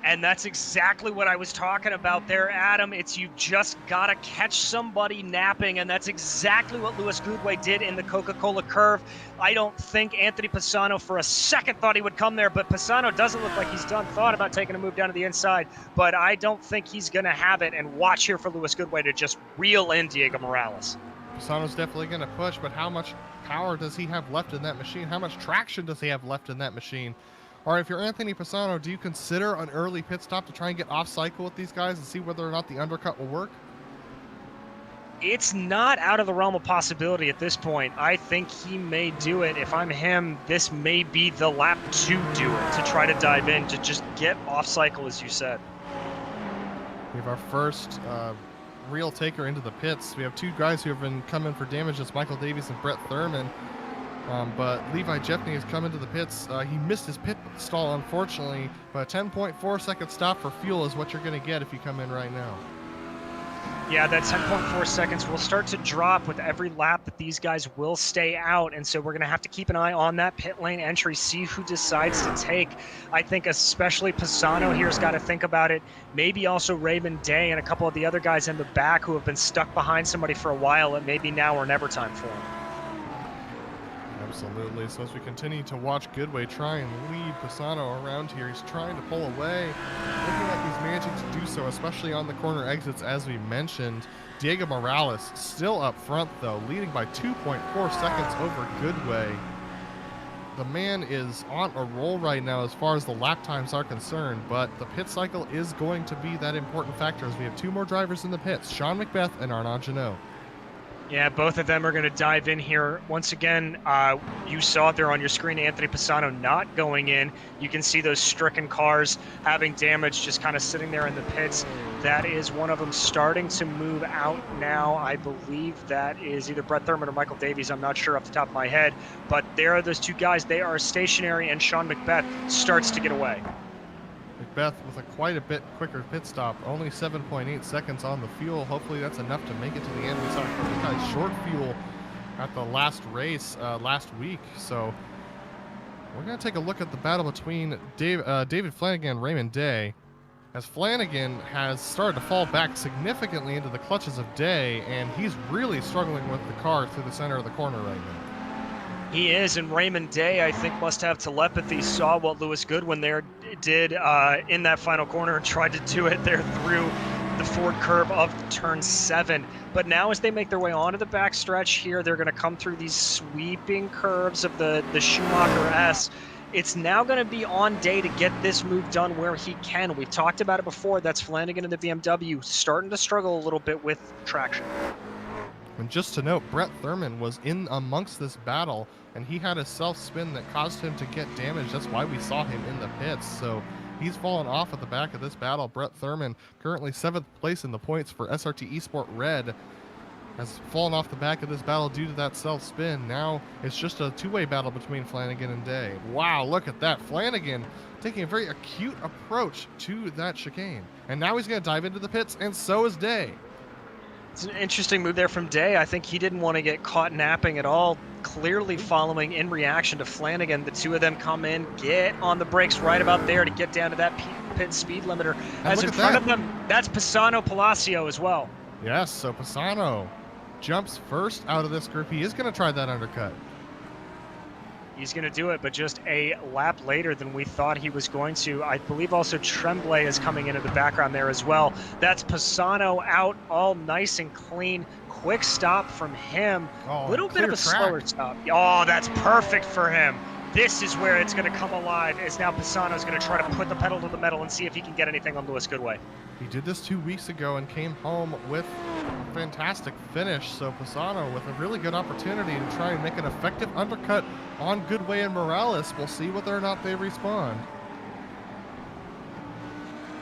Speaker 3: And that's exactly what I was talking about there, Adam. It's you just got to catch somebody napping, and that's exactly what Lewis Goodway did in the Coca-Cola curve. I don't think Anthony Pisano for a second thought he would come there, but Pisano doesn't look like he's thought about taking a move down to the inside, but I don't think he's going to have it. And watch here for Lewis Goodway to just reel in Diego Morales.
Speaker 1: Pisano's definitely going to push, but how much power does he have left in that machine? How much traction does he have left in that machine? All right, if you're Anthony Pisano, do you consider an early pit stop to try and get off cycle with these guys and see whether or not the undercut will work?
Speaker 3: It's not out of the realm of possibility at this point. I think he may do it. If I'm him, this may be the lap to do it, to try to dive in, to just get off cycle, as you said.
Speaker 1: We have our first real taker into the pits. We have two guys who have been coming for damage. It's Michael Davies and Brett Thurman. But Levi Jeffney has come into the pits. He missed his pit stall, unfortunately, but a 10.4 second stop for fuel is what you're going to get if you come in right now.
Speaker 3: Yeah, that 10.4 seconds will start to drop with every lap that these guys will stay out, and so we're going to have to keep an eye on that pit lane entry, see who decides to take. I think especially Pisano here has got to think about it. Maybe also Raymond Day and a couple of the other guys in the back who have been stuck behind somebody for a while. It may be now or never time for them.
Speaker 1: Absolutely. So as we continue to watch Goodway try and lead Pisano around here, he's trying to pull away. Looking like he's managing to do so, especially on the corner exits, as we mentioned. Diego Morales still up front, though, leading by 2.4 seconds over Goodway. The man is on a roll right now as far as the lap times are concerned, but the pit cycle is going to be that important factor as we have two more drivers in the pits, Sean Macbeth and Arnaud Janot.
Speaker 3: Yeah, both of them are going to dive in here. Once again, you saw it there on your screen, Anthony Pisano not going in. You can see those stricken cars having damage, just kind of sitting there in the pits. That is one of them starting to move out now. I believe that is either Brett Thurman or Michael Davies. I'm not sure off the top of my head. But there are those two guys. They are stationary, and Sean Macbeth starts to get away.
Speaker 1: Macbeth with a quite a bit quicker pit stop, only 7.8 seconds on the fuel. Hopefully that's enough to make it to the end. We saw a kind of short fuel at the last race last week, so we're going to take a look at the battle between David Flanagan and Raymond Day, as Flanagan has started to fall back significantly into the clutches of Day, and he's really struggling with the car through the center of the corner right now.
Speaker 3: He is, and Raymond Day, I think, must have telepathy, saw what Lewis Goodwin there did in that final corner and tried to do it there through the forward curve of turn 7. But now as they make their way onto the back stretch here, they're going to come through these sweeping curves of the Schumacher S. It's now going to be on Day to get this move done where he can. We've talked about it before. That's Flanagan in the BMW starting to struggle a little bit with traction.
Speaker 1: And just to note, Brett Thurman was in amongst this battle, and he had a self-spin that caused him to get damaged. That's why we saw him in the pits. So he's fallen off at the back of this battle. Brett Thurman, currently 7th place in the points for SRT Esport Red, has fallen off the back of this battle due to that self-spin. Now it's just a two-way battle between Flanagan and Day. Wow, look at that. Flanagan taking a very acute approach to that chicane. And now he's going to dive into the pits, and so is Day.
Speaker 3: It's an interesting move there from Day. I think he didn't want to get caught napping at all, clearly following in reaction to Flanagan. The two of them come in, get on the brakes right about there to get down to that pit speed limiter. As in front of them, that's Pisano Palacio as well.
Speaker 1: Yes, so Pisano jumps first out of this group. He is going to try that undercut.
Speaker 3: He's going to do it, but just a lap later than we thought he was going to. I believe also Tremblay is coming into the background there as well. That's Pisano out, all nice and clean. Quick stop from him. A little bit of a slower stop. Oh, that's perfect for him. This is where it's going to come alive, as now Pisano's going to try to put the pedal to the metal and see if he can get anything on Lewis Goodway.
Speaker 1: He did this 2 weeks ago and came home with a fantastic finish. So Pisano with a really good opportunity to try and make an effective undercut on Goodway and Morales. We'll see whether or not they respond.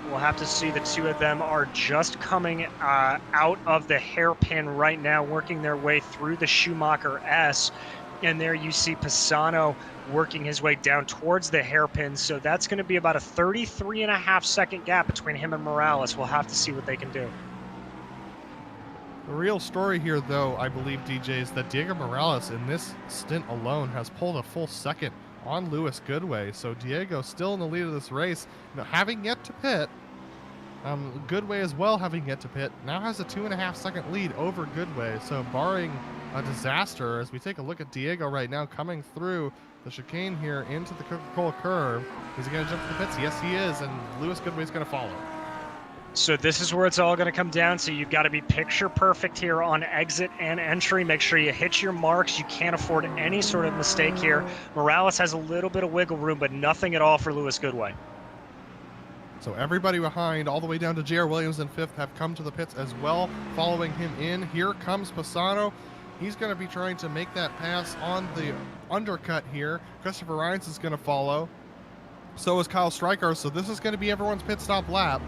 Speaker 3: We'll have to see. The two of them are just coming out of the hairpin right now, working their way through the Schumacher S. And there you see Pisano working his way down towards the hairpin. So that's going to be about a 33.5-second gap between him and Morales. We'll have to see what they can do.
Speaker 1: The real story here, though, I believe, DJ, is that Diego Morales in this stint alone has pulled a full second on Lewis Goodway. So Diego still in the lead of this race, having yet to pit. Goodway as well having yet to pit, now has a 2.5-second lead over Goodway. So barring a disaster, as we take a look at Diego right now coming through the chicane here into the Coca-Cola curve, is he going to jump to the pits? Yes, he is, and Lewis Goodway is going to follow.
Speaker 3: So this is where it's all going to come down to. You've got to be picture perfect here on exit and entry. Make sure you hit your marks. You can't afford any sort of mistake here. Morales has a little bit of wiggle room, but nothing at all for Lewis Goodway.
Speaker 1: So everybody behind, all the way down to J.R. Williams in 5th, have come to the pits as well, following him in. Here comes Pisano. He's going to be trying to make that pass on the undercut here. Christopher Rines is going to follow. So is Kyle Stryker. So this is going to be everyone's pit stop lap.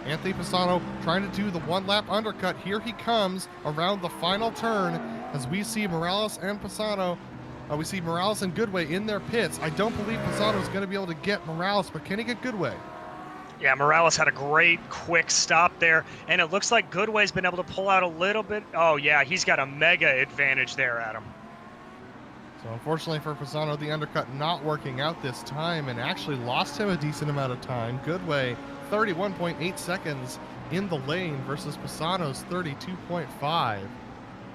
Speaker 1: Anthony Pisano trying to do the one-lap undercut. Here he comes around the final turn as we see Morales and Pisano. We see Morales and Goodway in their pits. I don't believe Pisano is going to be able to get Morales, but can he get Goodway?
Speaker 3: Yeah, Morales had a great quick stop there, and it looks like Goodway's been able to pull out a little bit. Oh, yeah, he's got a mega advantage there, Adam.
Speaker 1: So unfortunately for Pisano, the undercut not working out this time and actually lost him a decent amount of time. Goodway, 31.8 seconds in the lane versus Pisano's 32.5.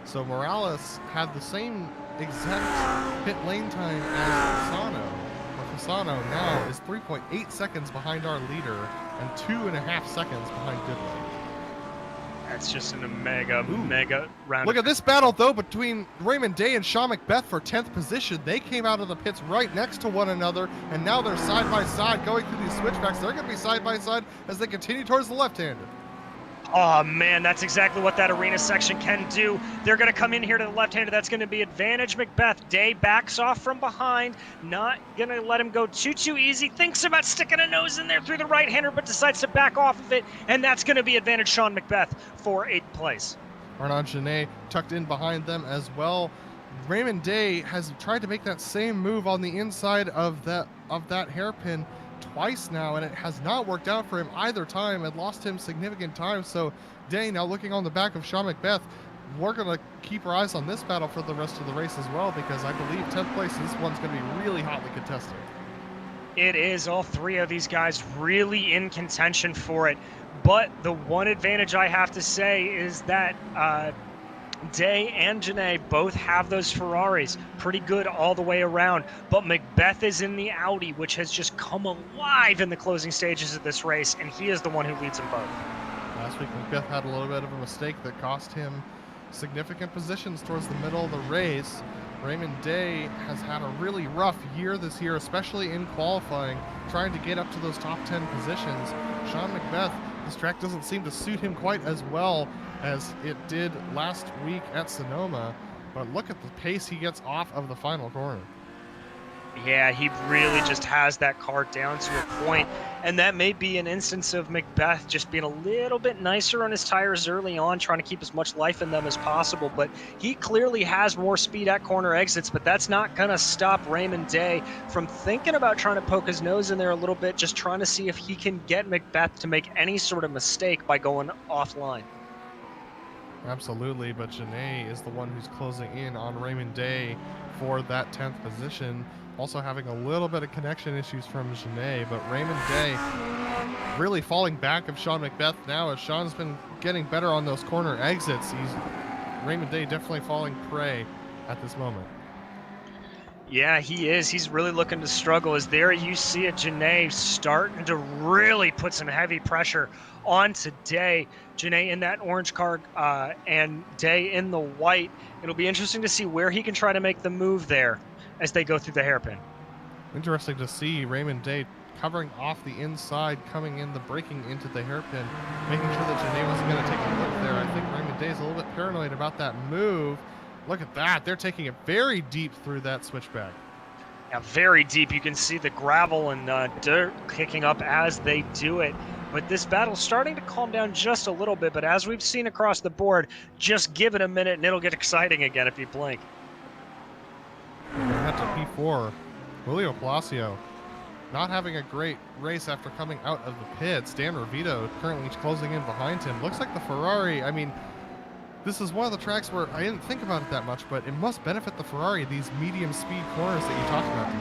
Speaker 1: So Morales had the same exact pit lane time as Pisano. Pisano now is 3.8 seconds behind our leader and 2.5 seconds behind Goodway.
Speaker 3: That's just a mega round.
Speaker 1: Look at this battle, though, between Raymond Day and Sean Macbeth for 10th position. They came out of the pits right next to one another, and now they're side by side going through these switchbacks. They're going to be side by side as they continue towards the left-hander.
Speaker 3: Oh, man, that's exactly what that arena section can do. They're going to come in here to the left-hander. That's going to be advantage Macbeth. Day backs off from behind. Not going to let him go too easy. Thinks about sticking a nose in there through the right-hander, but decides to back off of it. And that's going to be advantage Sean Macbeth for 8th place.
Speaker 1: Arnaud Genet tucked in behind them as well. Raymond Day has tried to make that same move on the inside of that hairpin twice now, and it has not worked out for him either time and lost him significant time. So Day now looking on the back of Sean Macbeth. We're going to keep our eyes on this battle for the rest of the race as well, because I believe 10th place, this one's going to be really hotly contested.
Speaker 3: It is. All three of these guys really in contention for it. But the one advantage I have to say is that Day and Janae both have those Ferraris, pretty good all the way around, but Macbeth is in the Audi, which has just come alive in the closing stages of this race, and he is the one who leads them both.
Speaker 1: Last week, Macbeth had a little bit of a mistake that cost him significant positions towards the middle of the race. Raymond Day has had a really rough year this year, especially in qualifying, trying to get up to those top 10 positions. Sean Macbeth, this track doesn't seem to suit him quite as well as it did last week at Sonoma, but look at the pace he gets off of the final corner.
Speaker 3: Yeah, he really just has that car down to a point, and that may be an instance of Macbeth just being a little bit nicer on his tires early on, trying to keep as much life in them as possible, but he clearly has more speed at corner exits, but that's not going to stop Raymond Day from thinking about trying to poke his nose in there a little bit, just trying to see if he can get Macbeth to make any sort of mistake by going offline.
Speaker 1: Absolutely, but Janae is the one who's closing in on Raymond Day for that 10th position. Also having a little bit of connection issues from Janae, but Raymond Day really falling back of Sean Macbeth now as Sean's been getting better on those corner exits. Raymond Day definitely falling prey at this moment.
Speaker 3: Yeah, he is. He's really looking to struggle. As there you see it, Janae starting to really put some heavy pressure on today. Janae in that orange car and Day in the white. It'll be interesting to see where he can try to make the move there as they go through the hairpin.
Speaker 1: Interesting to see Raymond Day covering off the inside, coming in, braking into the hairpin, making sure that Janae wasn't going to take a look there. I think Raymond Day is a little bit paranoid about that move. Look at that. They're taking it very deep through that switchback.
Speaker 3: Yeah, very deep. You can see the gravel and dirt kicking up as they do it. But this battle's starting to calm down just a little bit. But as we've seen across the board, just give it a minute and it'll get exciting again if you blink.
Speaker 1: We're going to head to P4. Julio Palacio not having a great race after coming out of the pits. Dan Rovito currently closing in behind him. Looks like the Ferrari, I mean, this is one of the tracks where I didn't think about it that much, but it must benefit the Ferrari, these medium speed corners that you talked about.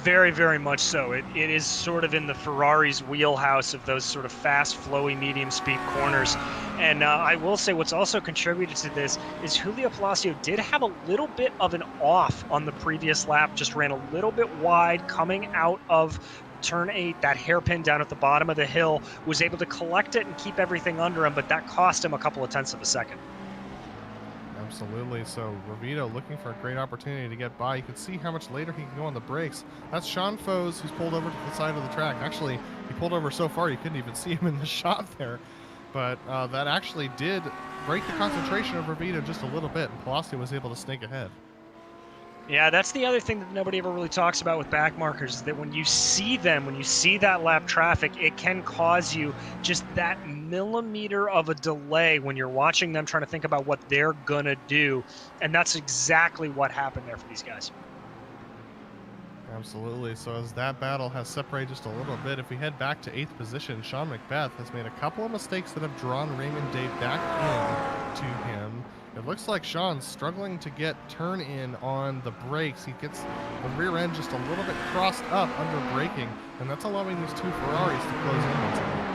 Speaker 3: Very, very much so. It is sort of in the Ferrari's wheelhouse of those sort of fast, flowy, medium speed corners. And I will say what's also contributed to this is Julio Palacio did have a little bit of an off on the previous lap, just ran a little bit wide coming out of turn 8, that hairpin down at the bottom of the hill, was able to collect it and keep everything under him, but that cost him a couple of tenths of a second.
Speaker 1: Absolutely. So Rovito looking for a great opportunity to get by. You can see how much later he can go on the brakes. That's Sean Foes, who's pulled over to the side of the track. Actually, he pulled over so far you couldn't even see him in the shot there. But that actually did break the concentration of Rovito just a little bit, and Palacio was able to snake ahead.
Speaker 3: Yeah, that's the other thing that nobody ever really talks about with back markers, is that when you see them, when you see that lap traffic, it can cause you just that millimeter of a delay when you're watching them trying to think about what they're going to do. And that's exactly what happened there for these guys.
Speaker 1: Absolutely. So as that battle has separated just a little bit, if we head back to 8th position, Sean Macbeth has made a couple of mistakes that have drawn Raymond Day back in to him. It looks like Sean's struggling to get turn in on the brakes. He gets the rear end just a little bit crossed up under braking, and that's allowing these two Ferraris to close in once again.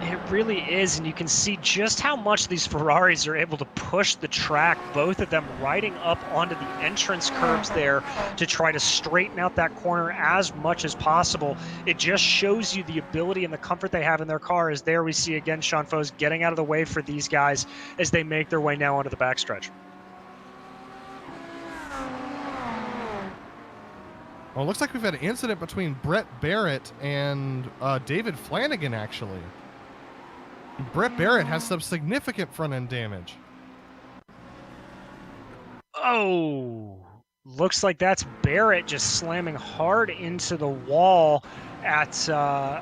Speaker 3: It really is, and you can see just how much these Ferraris are able to push the track, both of them riding up onto the entrance curbs there to try to straighten out that corner as much as possible. It just shows you the ability and the comfort they have in their car. As there we see again Sean Foes getting out of the way for these guys as they make their way now onto the backstretch.
Speaker 1: Well, it looks like we've had an incident between Brett Barrett and David Flanagan, actually. Brett Barrett has some significant front-end damage.
Speaker 3: Oh, looks like that's Barrett just slamming hard into the wall at... all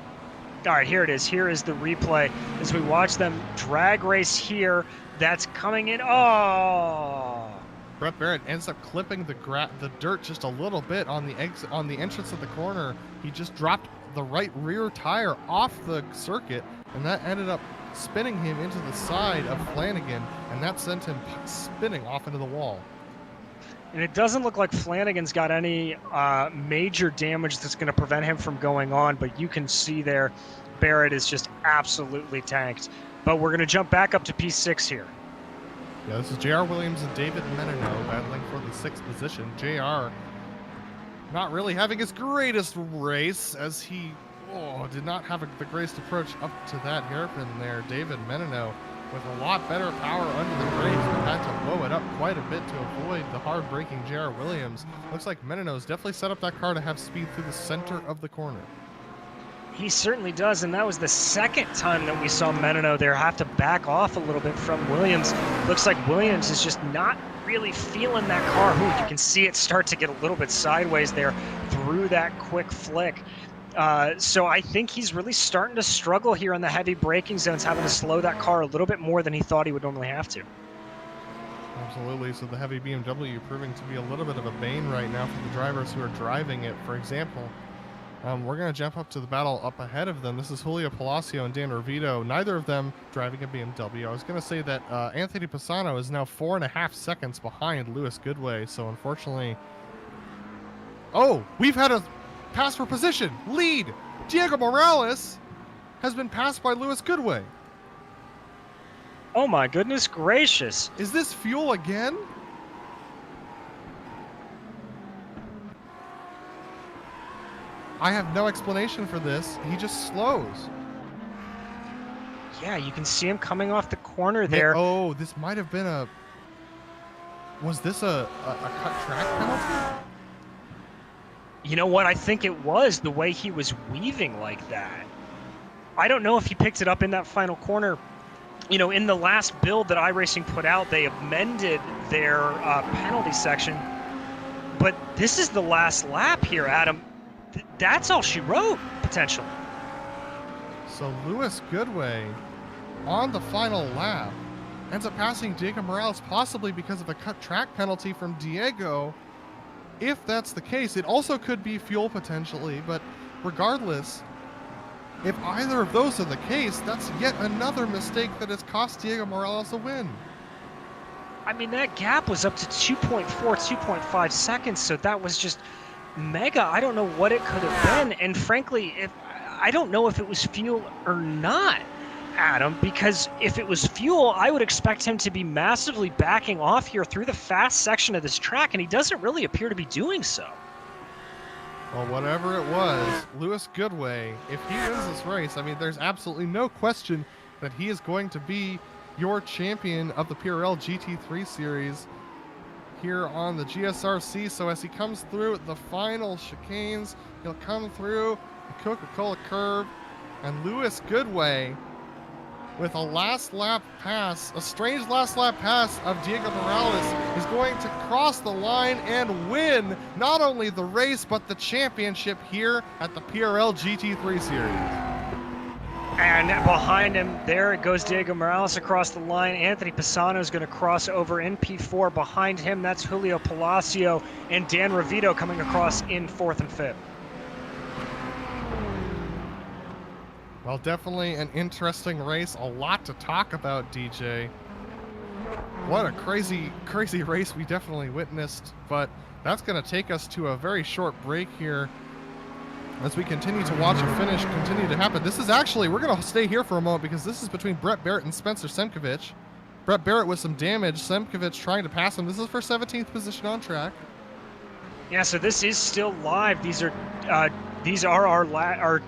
Speaker 3: right, here it is. Here is the replay as we watch them drag race here. That's coming in. Oh!
Speaker 1: Brett Barrett ends up clipping the dirt just a little bit on the exit, on the entrance of the corner. He just dropped the right rear tire off the circuit, and that ended up spinning him into the side of Flanagan, and that sent him spinning off into the wall.
Speaker 3: And it doesn't look like Flanagan's got any major damage that's going to prevent him from going on, but you can see there Barrett is just absolutely tanked. But we're going to jump back up to P6 here.
Speaker 1: Yeah, this is JR Williams and David Menino battling for the 6th position. JR not really having his greatest race, as he did not have the greatest approach up to that hairpin there. David Menino with a lot better power under the brakes, but had to blow it up quite a bit to avoid the hard braking JR Williams. Looks like Menino's definitely set up that car to have speed through the center of the corner.
Speaker 3: He certainly does, and that was the second time that we saw Menino there have to back off a little bit from Williams. Looks like Williams is just not really feeling that car. Ooh, you can see it start to get a little bit sideways there through that quick flick. So I think he's really starting to struggle here on the heavy braking zones, having to slow that car a little bit more than he thought he would normally have to.
Speaker 1: Absolutely. So the heavy BMW proving to be a little bit of a bane right now for the drivers who are driving it. For example, we're going to jump up to the battle up ahead of them. This is Julio Palacio and Dan Rovito, neither of them driving a BMW. I was going to say that Anthony Pisano is now 4.5 seconds behind Lewis Goodway. So unfortunately, we've had a pass for position. Lead. Diego Morales has been passed by Lewis Goodway.
Speaker 3: Oh my goodness gracious.
Speaker 1: Is this fuel again? I have no explanation for this. He just slows.
Speaker 3: Yeah, you can see him coming off the corner there.
Speaker 1: This might have been a... Was this a cut track penalty?
Speaker 3: You know what? I think it was the way he was weaving like that. I don't know if he picked it up in that final corner. You know, in the last build that iRacing put out, they amended their penalty section. But this is the last lap here, Adam. That's all she wrote, potentially.
Speaker 1: So Lewis Goodway, on the final lap, ends up passing Diego Morales, possibly because of a cut track penalty from Diego. If that's the case, it also could be fuel potentially, but regardless, if either of those are the case, that's yet another mistake that has cost Diego Morales a win.
Speaker 3: I mean, that gap was up to 2.4, 2.5 seconds, so that was just mega. I don't know what it could have been, and frankly, I don't know if it was fuel or not, Adam, because if it was fuel, I would expect him to be massively backing off here through the fast section of this track, and he doesn't really appear to be doing so.
Speaker 1: Well, whatever it was, Lewis Goodway, if he wins this race, I mean, there's absolutely no question that he is going to be your champion of the PRL GT3 series here on the GSRC. So as he comes through the final chicanes, he'll come through the Coca-Cola curve, and Lewis Goodway, with a last lap pass, a strange last lap pass of Diego Morales, is going to cross the line and win not only the race, but the championship here at the PRL GT3 series.
Speaker 3: And behind him, there it goes Diego Morales across the line. Anthony Pisano is going to cross over in P4. Behind him, that's Julio Palacio and Dan Rovito coming across in 4th and 5th.
Speaker 1: Well, definitely an interesting race. A lot to talk about, DJ. What a crazy, crazy race we definitely witnessed. But that's going to take us to a very short break here as we continue to watch a finish continue to happen. This is actually, we're going to stay here for a moment because this is between Brett Barrett and Spencer Semkovich. Brett Barrett with some damage. Semkovich trying to pass him. This is for 17th position on track.
Speaker 3: Yeah, so this is still live. These are our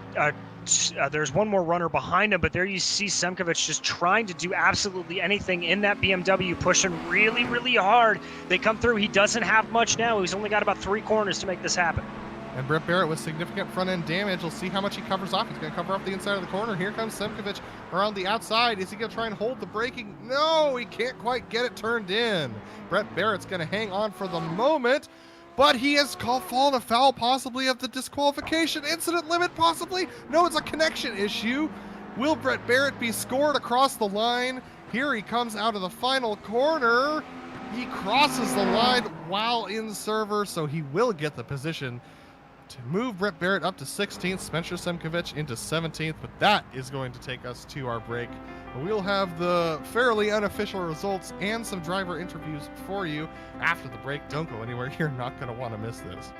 Speaker 3: there's one more runner behind him, but there you see Semkovich just trying to do absolutely anything in that BMW, pushing really, really hard. They come through. He doesn't have much now. He's only got about 3 corners to make this happen.
Speaker 1: And Brett Barrett with significant front-end damage. We'll see how much he covers off. He's going to cover off the inside of the corner. Here comes Semkovich around the outside. Is he going to try and hold the braking? No, he can't quite get it turned in. Brett Barrett's going to hang on for the moment, but he has fallen afoul possibly of the disqualification incident limit, possibly. No, it's a connection issue. Will Brett Barrett be scored across the line? Here he comes out of the final corner. He crosses the line while in server, so he will get the position to move Brett Barrett up to 16th, Spencer Semkovich into 17th, but that is going to take us to our break. We'll have the fairly unofficial results and some driver interviews for you after the break. Don't go anywhere. You're not going to want to miss this.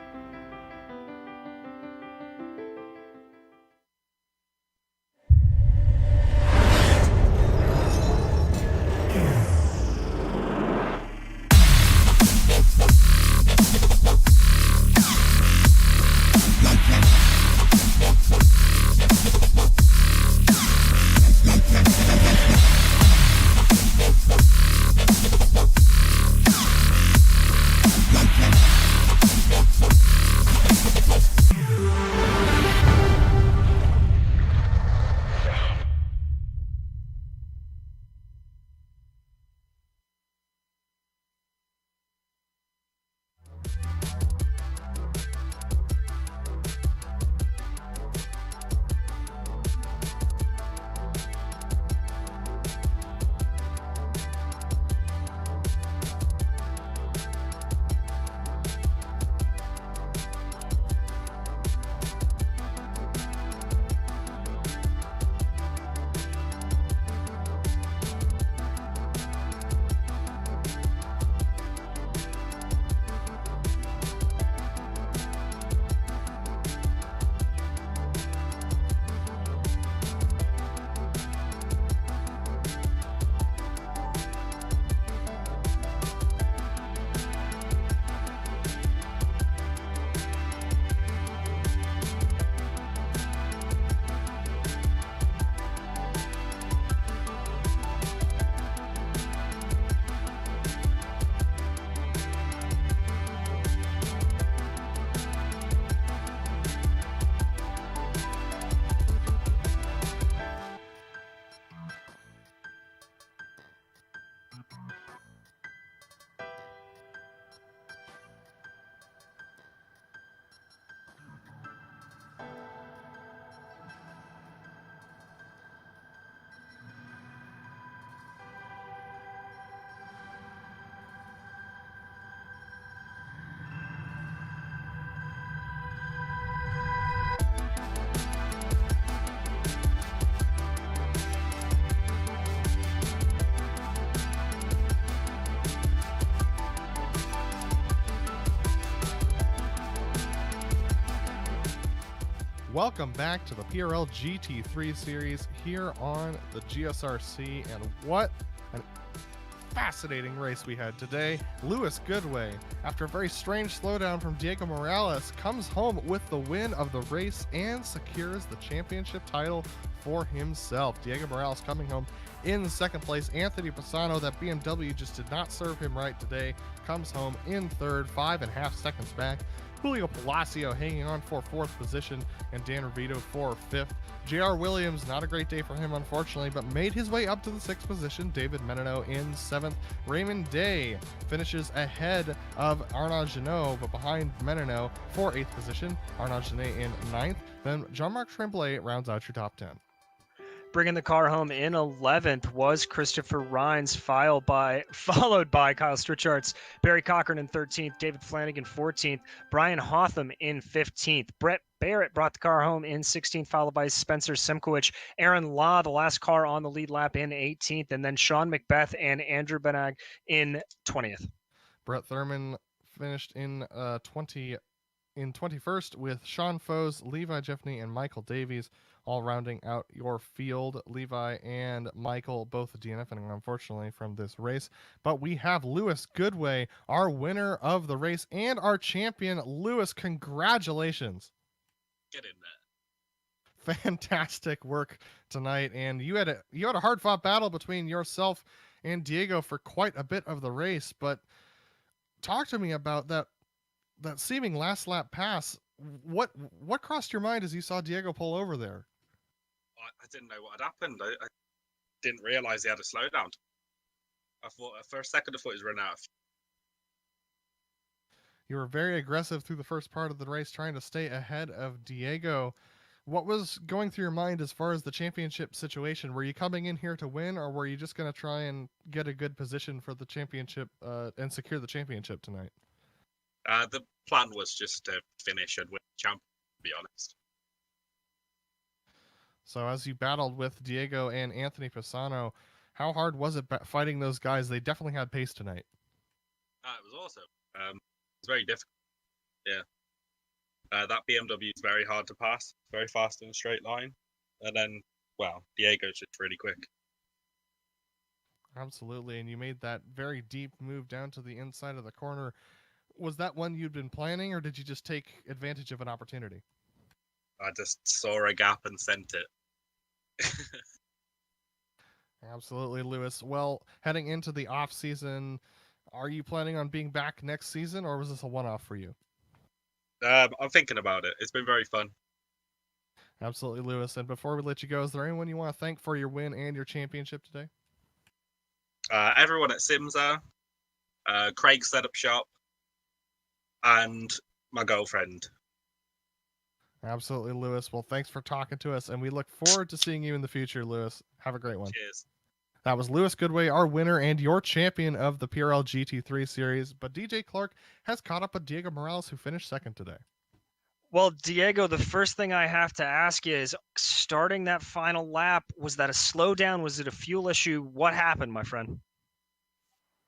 Speaker 1: Welcome back to the PRL GT3 series here on the GSRC, and what an fascinating race we had today. Lewis Goodway, after a very strange slowdown from Diego Morales, comes home with the win of the race and secures the championship title for himself. Diego Morales coming home in second place. Anthony Pisano, that BMW just did not serve him right today, comes home in third, 5.5 seconds back. Julio Palacio hanging on for fourth position, and Dan Revito for fifth. JR Williams, not a great day for him, unfortunately, but made his way up to the sixth position. David Menino in seventh. Raymond Day finishes ahead of Arnaud Janot, but behind Menino for eighth position. Arnaud Janot in ninth. Then Jean-Marc Tremblay rounds out your top 10.
Speaker 3: Bringing the car home in 11th was Christopher Rhines, followed by Kyle Strichart's, Barry Cochran in 13th, David Flanagan 14th, Brian Hotham in 15th. Brett Barrett brought the car home in 16th, followed by Spencer Simkowicz. Aaron Law, the last car on the lead lap, in 18th, and then Sean Macbeth and Andrew Benag in 20th.
Speaker 1: Brett Thurman finished in 21st with Sean Foes, Levi Jeffney, and Michael Davies, all rounding out your field. Levi and Michael both DNFing, unfortunately, from this race. But we have Lewis Goodway, our winner of the race and our champion. Lewis, congratulations.
Speaker 4: Get in there.
Speaker 1: Fantastic work tonight, and you had a hard-fought battle between yourself and Diego for quite a bit of the race. But talk to me about that seeming last lap pass. What crossed your mind as you saw Diego pull over there?
Speaker 4: I didn't know what had happened. I didn't realize he had a slowdown. I thought for a second I thought he was running out of.
Speaker 1: You were very aggressive through the first part of the race, trying to stay ahead of Diego. What was going through your mind as far as the championship situation? Were you coming in here to win, or were you just going to try and get a good position for the championship and secure the championship tonight?
Speaker 4: The plan was just to finish and win the champion, to be honest.
Speaker 1: So as you battled with Diego and Anthony Pisano, how hard was it fighting those guys? They definitely had pace tonight.
Speaker 4: It was awesome. It was very difficult. Yeah. That BMW is very hard to pass. It's very fast in a straight line. And then, well, Diego's just really quick.
Speaker 1: Absolutely. And you made that very deep move down to the inside of the corner. Was that one you'd been planning, or did you just take advantage of an opportunity?
Speaker 4: I just saw a gap and sent it.
Speaker 1: Absolutely, Lewis. Well, heading into the off season, are you planning on being back next season, or was this a one-off for you?
Speaker 4: I'm thinking about it. It's been very fun.
Speaker 1: Absolutely, Lewis. And before we let you go, is there anyone you want to thank for your win and your championship today?
Speaker 4: Everyone at SIMMSA, Craig Setup Shop, and my girlfriend.
Speaker 1: Absolutely, Lewis. Well, thanks for talking to us, and we look forward to seeing you in the future, Lewis. Have a great one.
Speaker 4: Cheers.
Speaker 1: That was Lewis Goodway, our winner and your champion of the PRL GT3 series. But DJ Clark has caught up with Diego Morales, who finished second today.
Speaker 3: Well, Diego, the first thing I have to ask you is, starting that final lap, was that a slowdown? Was it a fuel issue? What happened, my friend?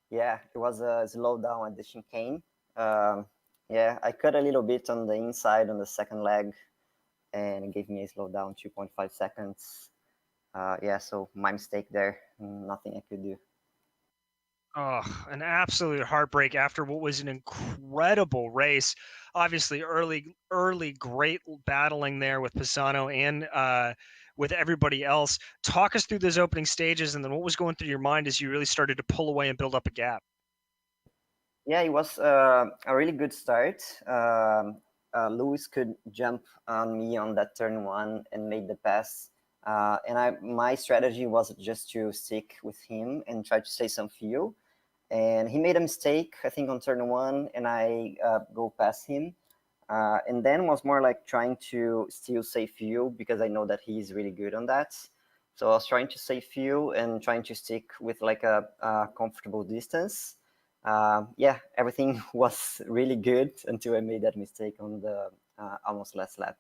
Speaker 5: Yeah, it was a slowdown at the chicane. Yeah, I cut a little bit on the inside on the second leg, and it gave me a slowdown, 2.5 seconds. Yeah, so my mistake there, nothing I could do.
Speaker 3: Oh, an absolute heartbreak after what was an incredible race. Obviously, early great battling there with Pisano and with everybody else. Talk us through those opening stages, and then what was going through your mind as you really started to pull away and build up a gap?
Speaker 5: Yeah, it was a really good start. Lewis could jump on me on that turn one and made the pass. And my strategy was just to stick with him and try to save some fuel. And he made a mistake, I think, on turn one, and I go past him. And then was more like trying to still save fuel, because I know that he's really good on that. So I was trying to save fuel and trying to stick with like a comfortable distance. Yeah, everything was really good until I made that mistake on the almost last lap.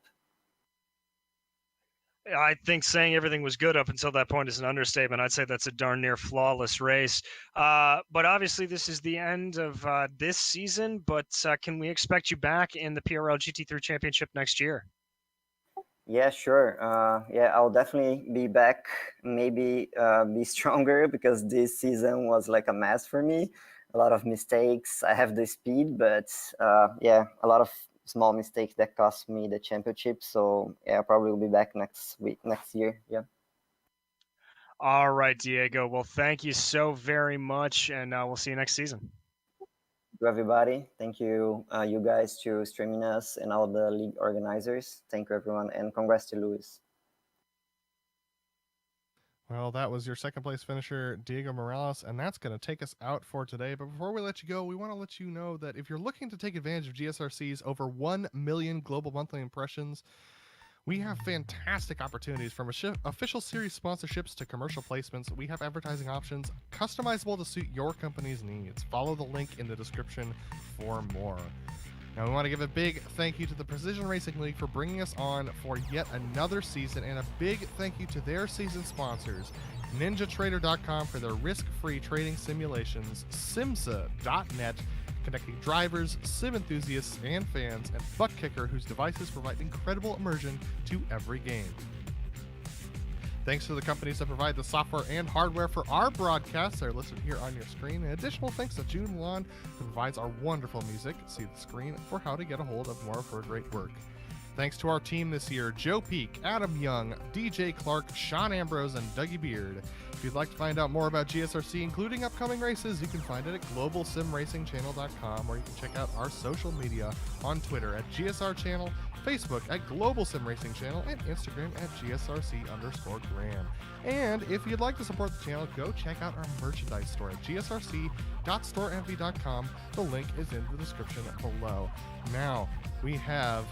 Speaker 3: I think saying everything was good up until that point is an understatement. I'd say that's a darn near flawless race. But obviously, this is the end of this season. But can we expect you back in the PRL GT3 Championship next year?
Speaker 5: Yeah, sure. Yeah, I'll definitely be back. Maybe be stronger because this season was like a mess for me. A lot of mistakes. I have the speed, but yeah, a lot of small mistakes that cost me the championship. So yeah, I probably will be back next week, next year. Yeah.
Speaker 3: All right, Diego. Well, thank you so very much, and we'll see you next season.
Speaker 5: To everybody, thank you, you guys, to streaming us and all the league organizers. Thank you, everyone, and congrats to Luis.
Speaker 1: Well, that was your second place finisher, Diego Morales, and that's going to take us out for today. But before we let you go, we want to let you know that if you're looking to take advantage of GSRC's over 1 million global monthly impressions, we have fantastic opportunities from official series sponsorships to commercial placements. We have advertising options customizable to suit your company's needs. Follow the link in the description for more. Now, we want to give a big thank you to the Precision Racing League for bringing us on for yet another season, and a big thank you to their season sponsors, NinjaTrader.com for their risk-free trading simulations, SIMMSA.net, connecting drivers, sim enthusiasts, and fans, and ButtKicker, whose devices provide incredible immersion to every game. Thanks to the companies that provide the software and hardware for our broadcasts that are listed here on your screen. And additional thanks to June Milan, who provides our wonderful music. See the screen for how to get a hold of more of her great work. Thanks to our team this year, Joe Peak, Adam Young, DJ Clark, Sean Ambrose, and Dougie Beard. If you'd like to find out more about GSRC, including upcoming races, you can find it at globalsimracingchannel.com, or you can check out our social media on Twitter at GSR Channel, Facebook at Global Sim Racing Channel, and Instagram at GSRC_Gran. And if you'd like to support the channel, go check out our merchandise store at gsrc.storeenvy.com. The link is in the description below. Now, we have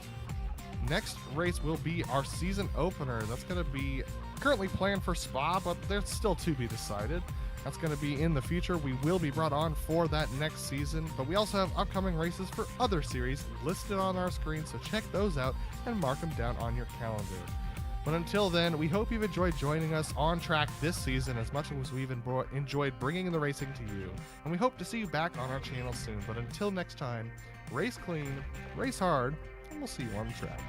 Speaker 1: next race will be our season opener. That's going to be currently planned for Spa, but there's still to be decided. That's going to be in the future. We will be brought on for that next season, but we also have upcoming races for other series listed on our screen, so check those out and mark them down on your calendar. But until then, we hope you've enjoyed joining us on track this season as much as we've enjoyed bringing the racing to you, and we hope to see you back on our channel soon. But until next time, race clean, race hard, and we'll see you on the track.